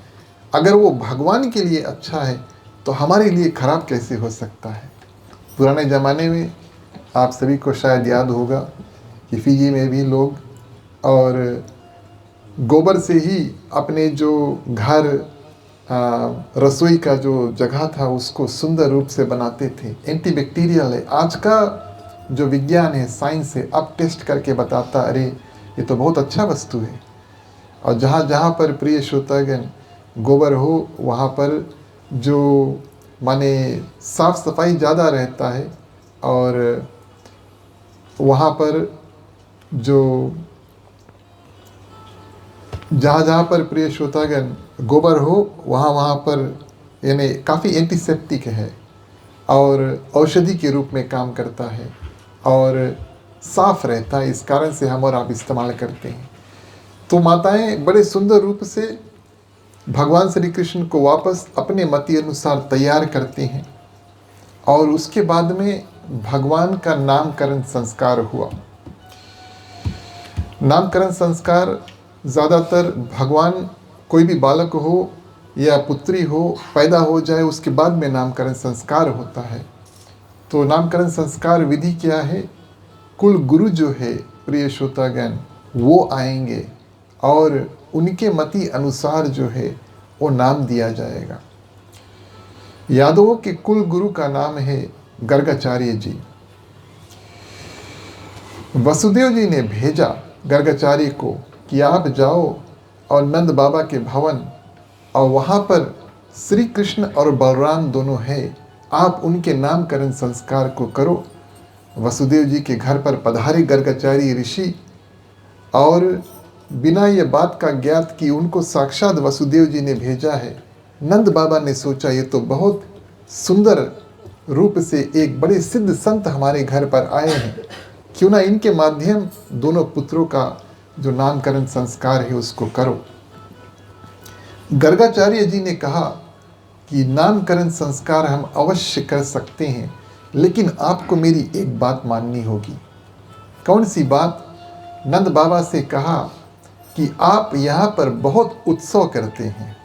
अगर वो भगवान के लिए अच्छा है तो हमारे लिए खराब कैसे हो सकता है। पुराने ज़माने में आप सभी को शायद याद होगा कि फिजी में भी लोग और गोबर से ही अपने जो घर, रसोई का जो जगह था उसको सुंदर रूप से बनाते थे। एंटीबैक्टीरियल है। आज का जो विज्ञान है, साइंस है, अब टेस्ट करके बताता अरे ये तो बहुत अच्छा वस्तु है। और जहाँ जहाँ पर प्रिय श्रोतागण गोबर हो वहाँ पर जो माने साफ सफाई ज़्यादा रहता है, और वहाँ पर जो जहाँ जहाँ पर प्रिय श्रोतागण गोबर हो वहाँ वहाँ पर यानी काफ़ी एंटीसेप्टिक है और औषधि के रूप में काम करता है और साफ रहता है। इस कारण से हम और आप इस्तेमाल करते हैं। तो माताएं बड़े सुंदर रूप से भगवान श्री कृष्ण को वापस अपने मति अनुसार तैयार करते हैं और उसके बाद में भगवान का नामकरण संस्कार हुआ। नामकरण संस्कार ज़्यादातर भगवान, कोई भी बालक हो या पुत्री हो, पैदा हो जाए उसके बाद में नामकरण संस्कार होता है। तो नामकरण संस्कार विधि क्या है? कुल गुरु जो है प्रिय श्रोतागण वो आएंगे और उनके मति अनुसार जो है वो नाम दिया जाएगा। यादवों के कुल गुरु का नाम है गर्गाचार्य जी। वसुदेव जी ने भेजा गर्गाचार्य को कि आप जाओ और नंद बाबा के भवन, और वहाँ पर श्री कृष्ण और बलराम दोनों हैं, आप उनके नामकरण संस्कार को करो। वसुदेव जी के घर पर पधारे गर्गाचार्य ऋषि और बिना ये बात का ज्ञात कि उनको साक्षात वसुदेव जी ने भेजा है, नंद बाबा ने सोचा ये तो बहुत सुंदर रूप से एक बड़े सिद्ध संत हमारे घर पर आए हैं, क्यों ना इनके माध्यम दोनों पुत्रों का जो नामकरण संस्कार है उसको करो। गर्गाचार्य जी ने कहा कि नामकरण संस्कार हम अवश्य कर सकते हैं, लेकिन आपको मेरी एक बात माननी होगी। कौन सी बात? नंद बाबा से कहा कि आप यहाँ पर बहुत उत्सव करते हैं,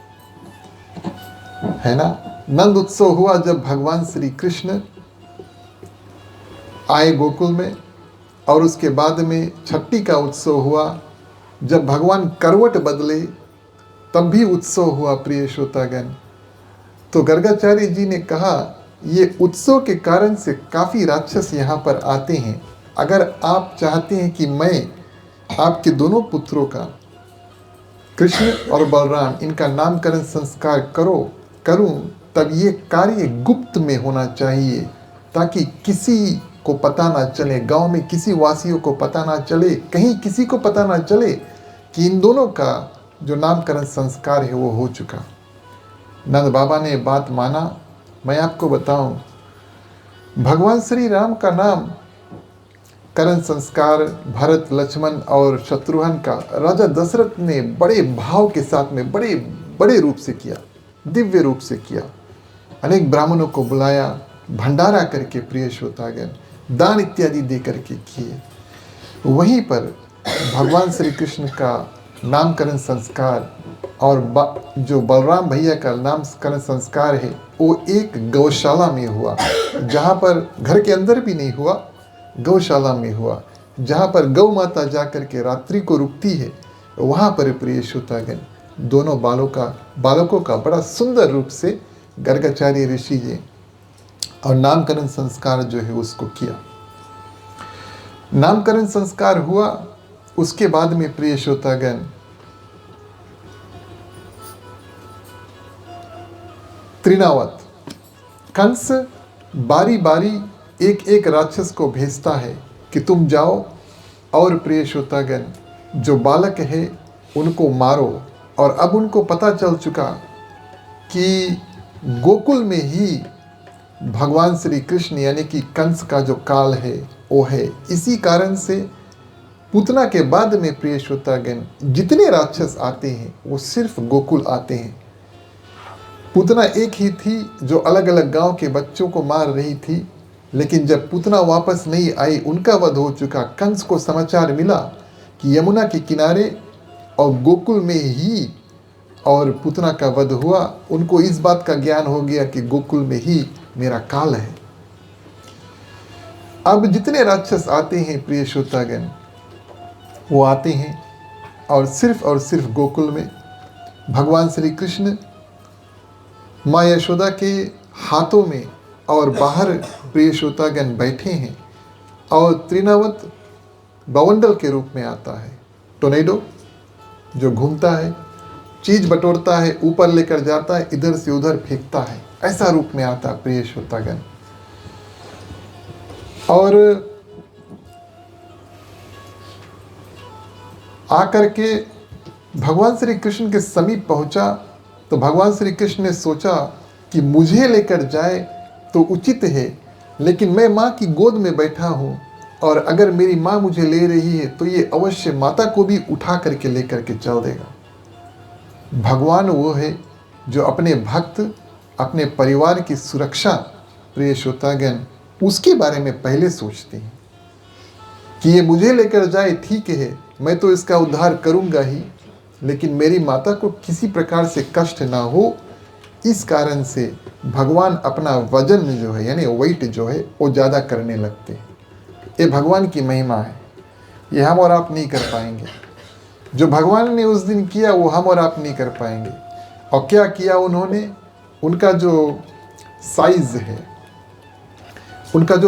है ना। नंद उत्सव हुआ जब भगवान श्री कृष्ण आए गोकुल में, और उसके बाद में छठी का उत्सव हुआ जब भगवान करवट बदले, तब भी उत्सव हुआ प्रिय श्रोतागण। तो गर्गाचार्य जी ने कहा ये उत्सव के कारण से काफ़ी राक्षस यहाँ पर आते हैं। अगर आप चाहते हैं कि मैं आपके दोनों पुत्रों का, कृष्ण और बलराम, इनका नामकरण संस्कार करूं, तब ये कार्य गुप्त में होना चाहिए, ताकि किसी को पता ना चले, गांव में किसी वासियों को पता ना चले, कहीं किसी को पता ना चले कि इन दोनों का जो नामकरण संस्कार है वो हो चुका। नंद बाबा ने बात माना। मैं आपको बताऊं, भगवान श्री राम का नाम करण संस्कार भरत, लक्ष्मण और शत्रुघ्न का राजा दशरथ ने बड़े भाव के साथ में बड़े बड़े रूप से किया, दिव्य रूप से किया। अनेक ब्राह्मणों को बुलाया, भंडारा करके प्रिय श्रोतागण, दान इत्यादि दे करके किए। वहीं पर भगवान श्री कृष्ण का नामकरण संस्कार और जो बलराम भैया का नामकरण संस्कार है वो एक गौशाला में हुआ, जहाँ पर घर के अंदर भी नहीं हुआ, गौशाला में हुआ, जहाँ पर गौ माता जाकर के रात्रि को रुकती है। वहाँ पर प्रिय श्रोतागण दोनों बालकों का बड़ा सुंदर रूप से गर्गाचार्य ऋषि जी और नामकरण संस्कार जो है उसको किया। नामकरण संस्कार हुआ, उसके बाद में प्रिय श्रोतागण त्रिनावत कंस बारी बारी एक एक राक्षस को भेजता है कि तुम जाओ और प्रिय श्रोतागण जो बालक है उनको मारो। और अब उनको पता चल चुका कि गोकुल में ही भगवान श्री कृष्ण यानी कि कंस का जो काल है वो है। इसी कारण से पूतना के बाद में प्रिय श्रोतागण जितने राक्षस आते हैं वो सिर्फ गोकुल आते हैं। पूतना एक ही थी जो अलग अलग गांव के बच्चों को मार रही थी, लेकिन जब पूतना वापस नहीं आई, उनका वध हो चुका। कंस को समाचार मिला कि यमुना के किनारे और गोकुल में ही और पूतना का वध हुआ। उनको इस बात का ज्ञान हो गया कि गोकुल में ही मेरा काल है। अब जितने राक्षस आते हैं प्रिय श्रोतागण वो आते हैं और सिर्फ गोकुल में भगवान श्री कृष्ण माँ यशोदा के हाथों में और बाहर प्रिय श्रोतागण बैठे हैं। और त्रिनावत बवंडल के रूप में आता है, टोर्नेडो जो घूमता है, चीज बटोरता है, ऊपर लेकर जाता है, इधर से उधर फेंकता है, ऐसा रूप में आता है प्रिय श्रोतागण। और आकर के भगवान श्री कृष्ण के समीप पहुंचा तो भगवान श्री कृष्ण ने सोचा कि मुझे लेकर जाए तो उचित है, लेकिन मैं माँ की गोद में बैठा हूँ और अगर मेरी माँ मुझे ले रही है तो ये अवश्य माता को भी उठा करके लेकर के चल देगा। भगवान वो है जो अपने भक्त, अपने परिवार की सुरक्षा प्रिय श्रोतागण उसके बारे में पहले सोचते हैं कि ये मुझे लेकर जाए, ठीक है, मैं तो इसका उद्धार करूँगा ही, लेकिन मेरी माता को किसी प्रकार से कष्ट ना हो। इस कारण से भगवान अपना वजन जो है यानी वेट जो है वो ज़्यादा करने लगते हैं। ये भगवान की महिमा है, ये हम और आप नहीं कर पाएंगे। जो भगवान ने उस दिन किया वो हम और आप नहीं कर पाएंगे। और क्या किया उन्होंने, उनका जो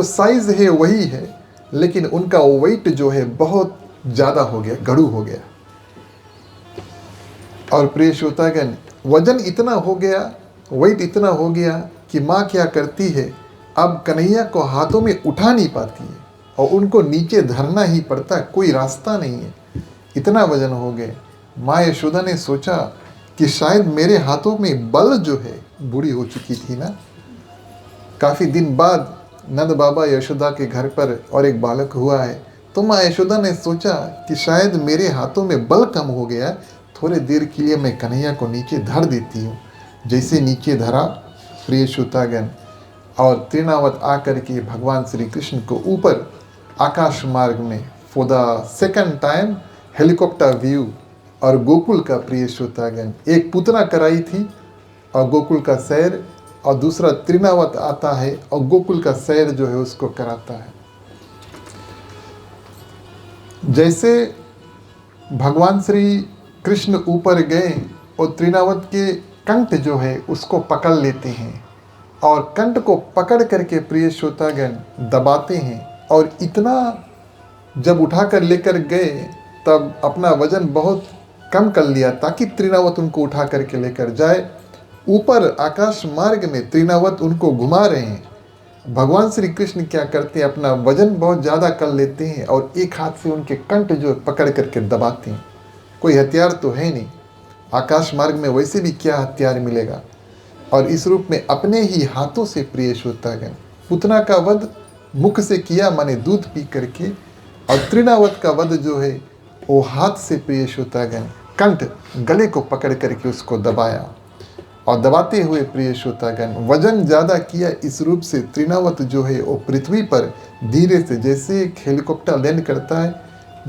साइज़ है वही है, लेकिन उनका वेट जो है बहुत ज़्यादा हो गया, गड़ू हो गया। और प्रिय श्रोतागण वजन इतना हो गया, वेट इतना हो गया कि माँ क्या करती है, अब कन्हैया को हाथों में उठा नहीं पाती है और उनको नीचे धरना ही पड़ता, कोई रास्ता नहीं है, इतना वजन हो गए। माँ यशोदा ने सोचा कि शायद मेरे हाथों में बल जो है, बूढ़ी हो चुकी थी ना। काफ़ी दिन बाद नंद बाबा यशोदा के घर पर और एक बालक हुआ है, तो माँ यशोदा ने सोचा कि शायद मेरे हाथों में बल कम हो गया, थोड़े देर के लिए मैं कन्हैया को नीचे धर देती हूँ। जैसे नीचे धरा प्रिय श्रोतागण, और तृणावत आकर के भगवान श्री कृष्ण को ऊपर आकाश मार्ग में for the second time helicopter view, और गोकुल का प्रिय श्रोतागण, एक पूतना कराई थी और गोकुल का सैर, और दूसरा तृणावत आता है और गोकुल का सैर जो है उसको कराता है। जैसे भगवान श्री कृष्ण ऊपर गए और तृणावत के कंठ जो है उसको पकड़ लेते हैं, और कंठ को पकड़ करके प्रिय श्रोतागण दबाते हैं, और इतना जब उठाकर लेकर गए तब अपना वजन बहुत कम कर लिया ताकि तृणावत उनको उठा करके लेकर जाए। ऊपर आकाश मार्ग में तृणावत उनको घुमा रहे हैं। भगवान श्री कृष्ण क्या करते हैं, अपना वजन बहुत ज़्यादा कर लेते हैं और एक हाथ से उनके कंठ जो पकड़ करके दबाते हैं। कोई हथियार तो है नहीं, आकाश मार्ग में वैसे भी क्या हथियार मिलेगा, और इस रूप में अपने ही हाथों से प्रिय श्रोतागण पूतना का वध मुख से किया, माने दूध पी करके, और तृणावत का वध जो है वो हाथ से प्रिय श्रोतागण कंठ गले को पकड़ करके उसको दबाया, और दबाते हुए प्रिय श्रोतागण वजन ज़्यादा किया। इस रूप से तृणावत जो है वो पृथ्वी पर धीरे से, जैसे एक हेलीकॉप्टर लैंड करता है,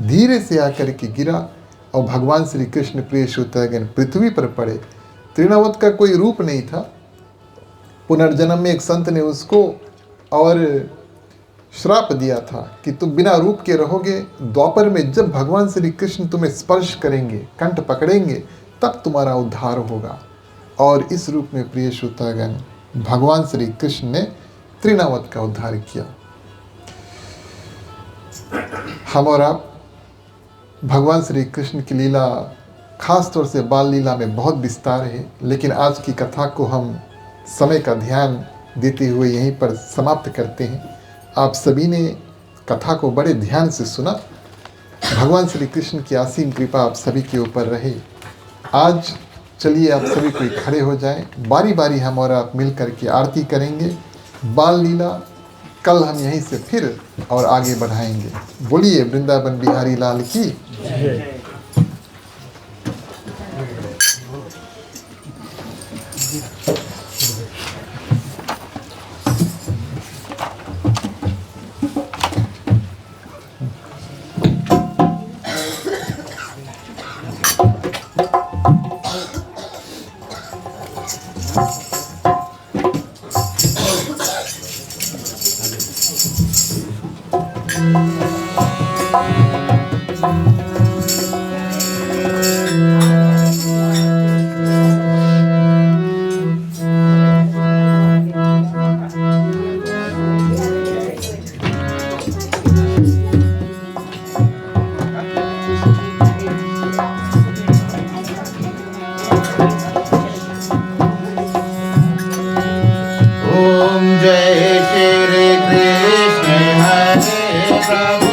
धीरे से आकर के गिरा, और भगवान श्री कृष्ण प्रिय श्रोतागण पृथ्वी पर पड़े। तृणावत का कोई रूप नहीं था, पुनर्जन्म में एक संत ने उसको और श्राप दिया था कि तुम बिना रूप के रहोगे, द्वापर में जब भगवान श्री कृष्ण तुम्हें स्पर्श करेंगे, कंठ पकड़ेंगे, तब तुम्हारा उद्धार होगा। और इस रूप में प्रिय श्रोतागण भगवान श्री कृष्ण ने तृणावत का उद्धार किया। हम और आप भगवान श्री कृष्ण की लीला, खास तौर से बाल लीला में बहुत विस्तार है, लेकिन आज की कथा को हम समय का ध्यान देते हुए यहीं पर समाप्त करते हैं। आप सभी ने कथा को बड़े ध्यान से सुना। भगवान श्री कृष्ण की असीम कृपा आप सभी के ऊपर रहे। आज चलिए आप सभी कोई खड़े हो जाएं, बारी बारी हम और आप मिल करके आरती करेंगे। बाल लीला कल हम यहीं से फिर और आगे बढ़ाएंगे। बोलिए वृंदावन बिहारी लाल की। ओम जय श्री कृष्ण हरे प्रभु।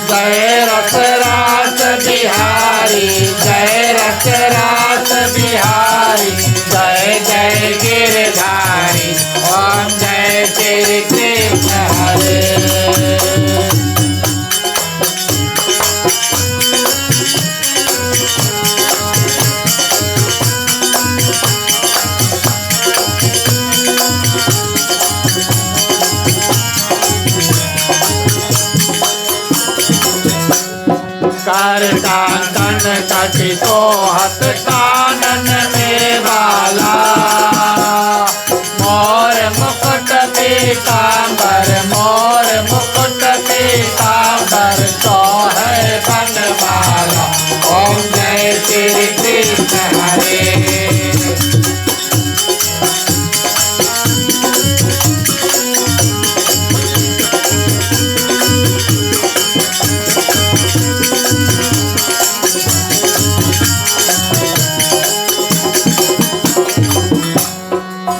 जय रस रास बिहारी, जय रस रास बिहारी, जय जय गिरधारी, ओम जय श्री कृष्ण हरे। कर कांचन कटी सोहत कानन में बाला, मोर मुकुट पीतांबर, मोर मुकुट पीतांबर, सोहे बनमाला, ओम जय श्री कृष्ण हरे।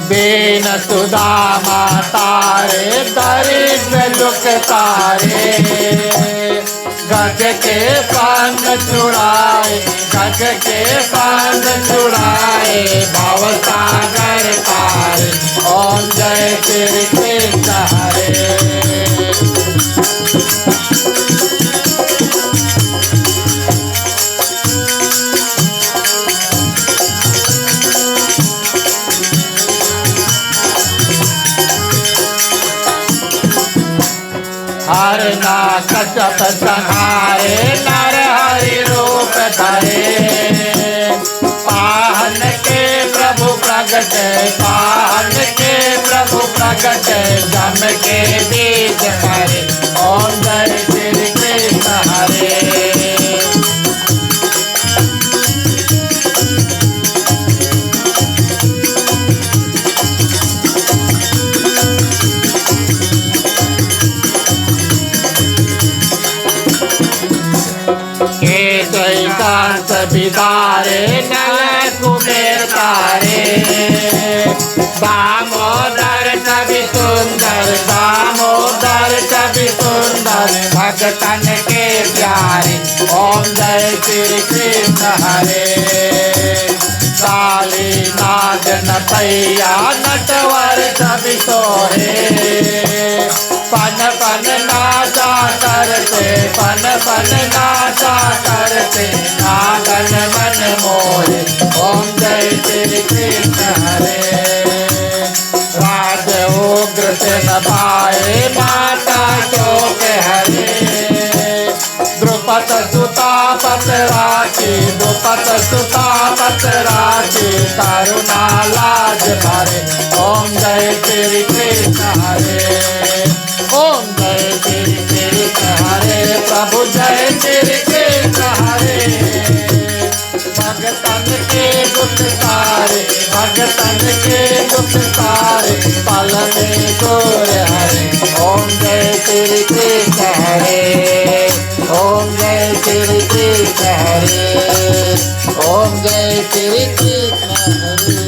बेन सुदामा तारे दरिद्र दुख तारे, गज के पान छुड़ाए, गज के पान छुड़ाए, भव सागर तारे, ओम जय श्री कृष्ण हरे। हर नाक जप संहारे, नर हरि रूप धरे, पाहन के प्रभु प्रगटे, पाहन के प्रभु प्रगटे, जम के बीज हरे, ओम जय श्री कृष्ण हरे। कांत बिदारे नल कुबेर तारे, दामोदर कवि सुंदर, दामोदर कवि सुंदर, भगतन के प्यारे, ओम जय श्री कृष्ण हरे। काली नाग नटैया नटवर कवि सोहे, पन पन नाचा करते, पन पन नाचा करते, नागन मन मोहे, ओम जय श्री कृष्ण हरे। राज उग्र से नभाए, माता शोक हरे, द्रुपद सुता पत राखी, द्रुपद सुता पत राखी, करुणा लाज भरे, ओम जय श्री कृष्ण हरे। ओम जय श्री कृष्ण हरे, प्रभु जय श्री कृष्ण हरे। भगतन के दुख सारे, भगतन के दुख सारे, पल में दूर हरे, ओम जय श्री कृष्ण हरे। ओम जय श्री कृष्ण हरे, ओम जय श्री कृष्ण हरे।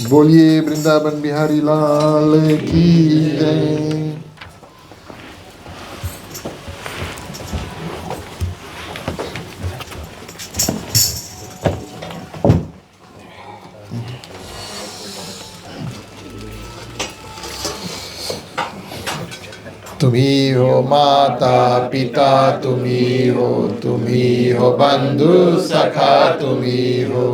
बोलिए वृंदावन बिहारी लाल की जय। तुम्ही हो माता पिता, तुम्ही हो बंधु सखा, तुम्ही हो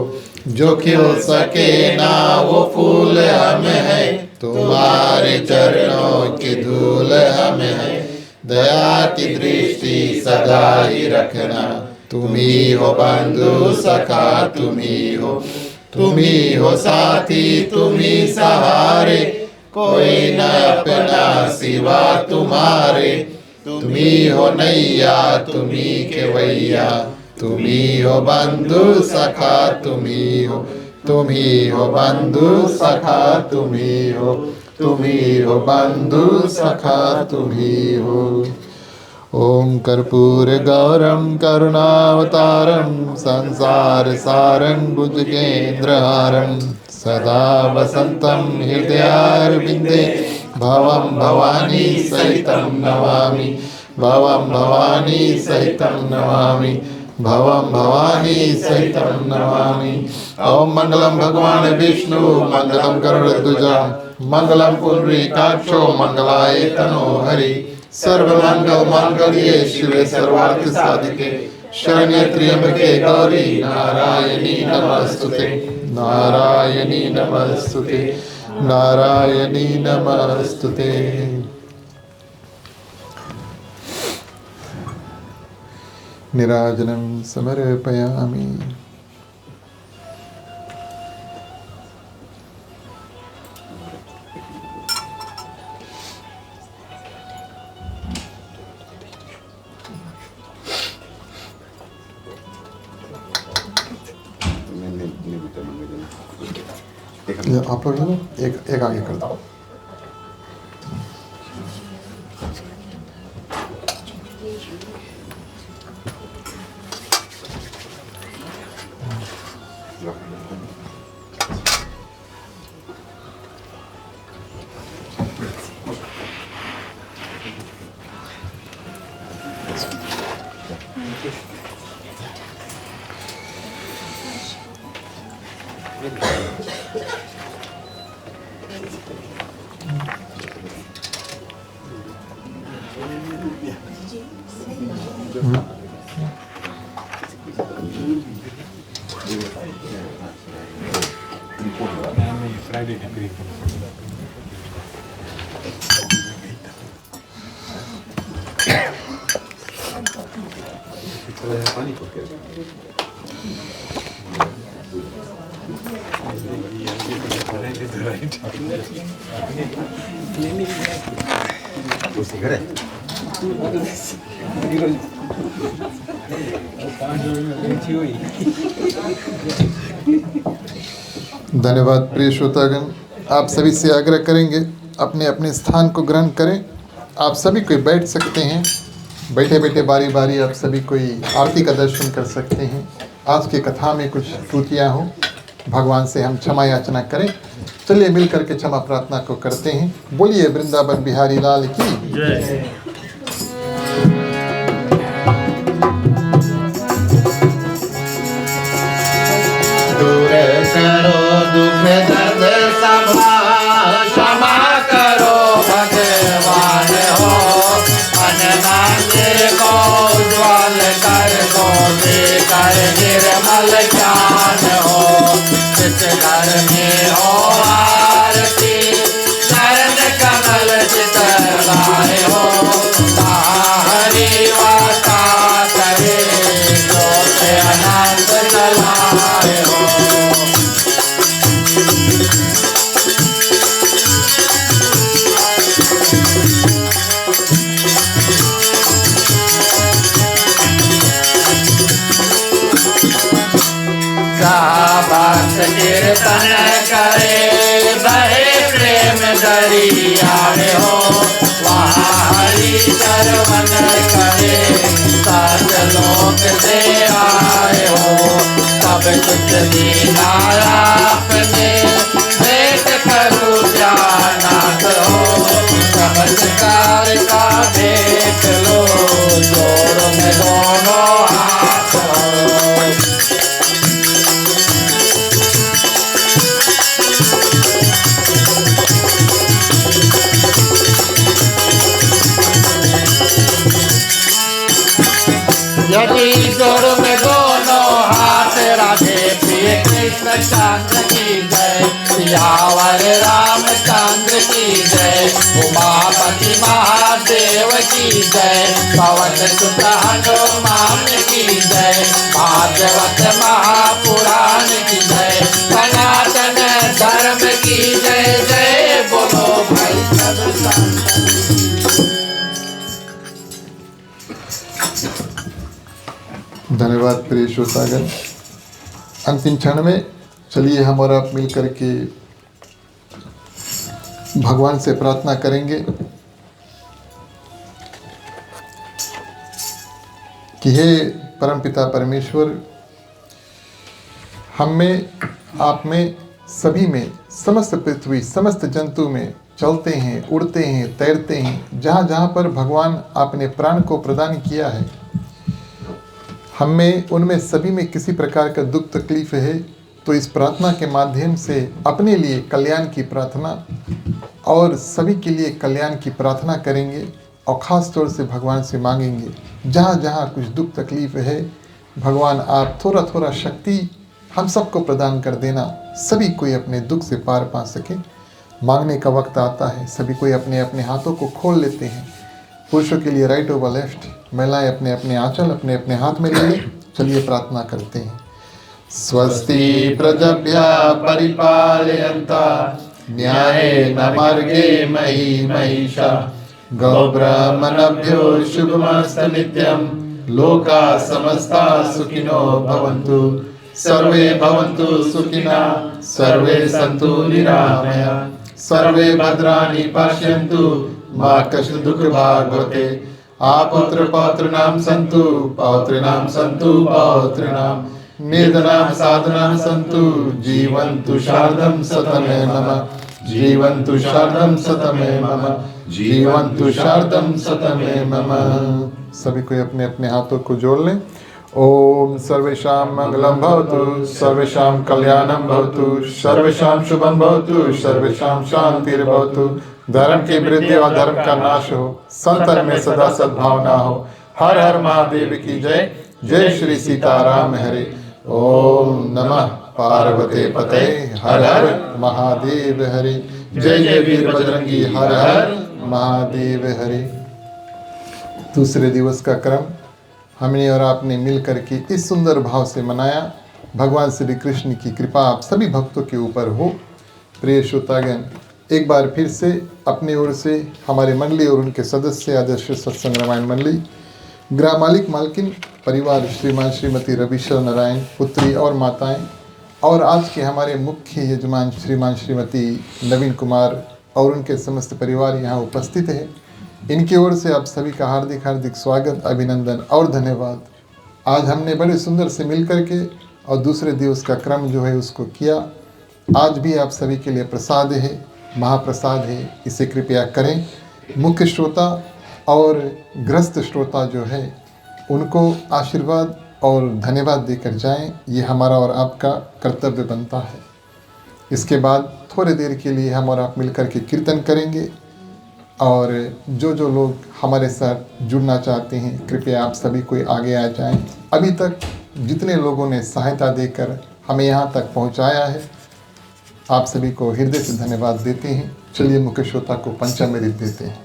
जो खिल सके ना वो फूल हम है, तुम्हारे चरणों की धूल हम है, दया की दृष्टि सदा ही रखना, तुम्ही हो बंधु सखा, तुम्ही हो साथी, तुम्ही सहारे, कोई न अपना सिवा तुम्हारे, तुम्ही हो नैया, तुम्ही केवैया, तुम्ही हो बंधु सखा, तुम्ही हो बंधु सखा, तुम्ही हो बंधु सखा, तुम्ही हो। ओम कर्पूर गौरम करुणावतारम, संसार सारं भुजगेन्द्रहारं, सदा वसंतं हृदयारविंदे, भवं भवानी सहितं नमामि, भवं भवानी सहितं नमामि, भवं भवानी सहितं नमामि। ओम मंगलम भगवान विष्णु मंगलम गरुड़ध्वजा मंगलम पुंडरीकाक्षो मंगलाय तनो हरि। सर्वमंगल मांगल्ये शिवे सर्वार्थ साधिके शरण्ये त्र्यंबके गौरी नारायणी नमस्तुते, नारायणी नमस्तुते, नारायणी नमस्तुते। निराजनं समर्पयामि। आप लोग लो, एक आगे कर दो। धन्यवाद प्रिय श्रोतागण, आप सभी से आग्रह करेंगे अपने अपने स्थान को ग्रहण करें। आप सभी कोई बैठ सकते हैं, बैठे बैठे बारी बारी आप सभी कोई आरती का दर्शन कर सकते हैं। आज की कथा में कुछ त्रुटियां हो, भगवान से हम क्षमा याचना करें। चलिए मिल करके क्षमा प्रार्थना को करते हैं। बोलिए वृंदावन बिहारी लाल की जय। दूर करो दुख दर्द सभा, क्षमा करो भगवान हो। मन मंदिर को ज्वल कर दो, देकर निर्मल ज्ञान हो। जिस घर में हो आरती, चरण कमल चितलाए हो। हरि वाता करे, ज्योत अनंत जलाए हो। भक्त कीर्तन करे, बहे प्रेम दरिया हो। वहाँ हरि चरवन करे, सात लोक से आए हो। सब कुछ दीना आपने, भेंट करूँ जानात हो। चमत्कार का देख लो, जोड़ में दोनों हाथ हो। यदि जोड़ में दोनों हाथ, राधे प्रिय कृष्ण चंद्र की जय। सियावर रामचंद्र की जय, उमापति महादेव की जय। पवन सुत हनुमान की जय, भागवत महापुराण की जय। सनातन धर्म की जय जय, बोलो भाई सब संत। धन्यवाद प्रिय श्रोतागण। अंतिम क्षण में चलिए हम और आप मिल करके भगवान से प्रार्थना करेंगे कि हे परमपिता परमेश्वर, हम में, आप में, सभी में, समस्त पृथ्वी, समस्त जंतु में चलते हैं, उड़ते हैं, तैरते हैं, जहाँ जहाँ पर भगवान आपने प्राण को प्रदान किया है, हमें उनमें सभी में किसी प्रकार का दुख तकलीफ है, तो इस प्रार्थना के माध्यम से अपने लिए कल्याण की प्रार्थना और सभी के लिए कल्याण की प्रार्थना करेंगे और ख़ास तौर से भगवान से मांगेंगे। जहाँ जहाँ कुछ दुख तकलीफ है, भगवान आप थोड़ा थोड़ा शक्ति हम सबको प्रदान कर देना, सभी कोई अपने दुख से पार पा सके। मांगने का वक्त आता है, सभी कोई अपने अपने हाथों को खोल लेते हैं। पुरुषों के लिए राइट ओवर लेफ्ट, महिलाएं अपने अपने आंचल अपने अपने हाथ में ले लें। चलिए प्रार्थना करते हैं। स्वस्ति प्रजभ्यः परिपालयन्तः न्यायेन मार्गेण महीं महिषाः गोब्राह्मणेभ्यो शुभमस्तु नित्यं। लोकाः समस्ताः सुखिनो भवन्तु, सर्वे भवन्तु सुखिनः, सर्वे सन्तु निरामयाः, सर्वे भद्राणि पश्यन्तु, मा कश्चित् दुःखभाग् भवेत्। आपुत्र पौत्राणां सन्तु, पौत्रीणां सन्तु पौत्रीणां, निर्धनां साधनां सन्तु, जीवन्तु शारदं शतमे मम, जीवन्तु शारदं शतमे मम, जीवन्तु शारदं शतमे मम। सभी को अपने अपने हाथों को जोड़ लें। ओम सर्वेषां मंगलं भवतु, सर्वेषां कल्याणं भवतु, सर्वेषां शुभं भवतु, सर्वेषां शांतिर्भवतु। धर्म की वृद्धि और धर्म का नाश हो, संतन में सदा सद्भावना हो। हर हर महादेव की जय। जय श्री सीताराम हरे। ओम नमः पार्वती पते, हर हर महादेव हरे। जय जय वीर बजरंगी, हर हर महादेव हरे। दूसरे दिवस का क्रम हमने और आपने मिल करके इस सुंदर भाव से मनाया। भगवान श्री कृष्ण की कृपा आप सभी भक्तों के ऊपर हो। प्रिय श्रोतागण, एक बार फिर से अपनी ओर से हमारे मंडली और उनके सदस्य आदर्श सत्संग रामायण मंडली, ग्राम मालिक मालकिन परिवार, श्रीमान श्रीमती रविशर नारायण, पुत्री और माताएं, और आज के हमारे मुख्य यजमान श्रीमान श्रीमती नवीन कुमार और उनके समस्त परिवार यहाँ उपस्थित है। इनकी ओर से आप सभी का हार्दिक हार्दिक स्वागत, अभिनंदन और धन्यवाद। आज हमने बड़े सुंदर से मिल करके और दूसरे दिवस का क्रम जो है उसको किया। आज भी आप सभी के लिए प्रसाद है, महाप्रसाद है, इसे कृपया करें। मुख्य श्रोता और ग्रस्त श्रोता जो है उनको आशीर्वाद और धन्यवाद देकर जाएं, ये हमारा और आपका कर्तव्य बनता है। इसके बाद थोड़ी देर के लिए हम और आप मिलकर के कीर्तन करेंगे, और जो जो लोग हमारे साथ जुड़ना चाहते हैं कृपया आप सभी कोई आगे आ जाएं। अभी तक जितने लोगों ने सहायता देकर हमें यहाँ तक पहुँचाया है, आप सभी को हृदय से धन्यवाद देते हैं। चलिए मुख्य श्रोता को पंचामृत देते हैं।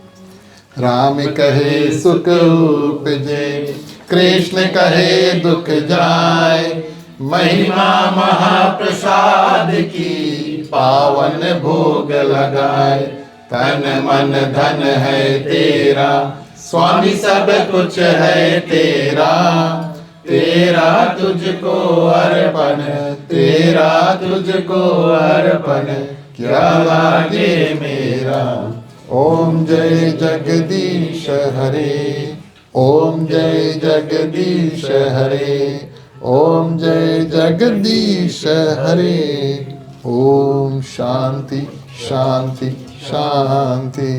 राम कहे सुख उपजे, कृष्ण कहे दुख जाए, महिमा महाप्रसाद की पावन भोग लगाए। तन मन धन है तेरा, स्वामी सब कुछ है तेरा, तेरा तुझको अर्पण, तेरा तुझको अर्पण, क्या लागे मेरा। ओम जय जगदीश हरे, ओम जय जगदीश हरे, ओम जय जगदीश हरे। ओम शांति शांति शांति।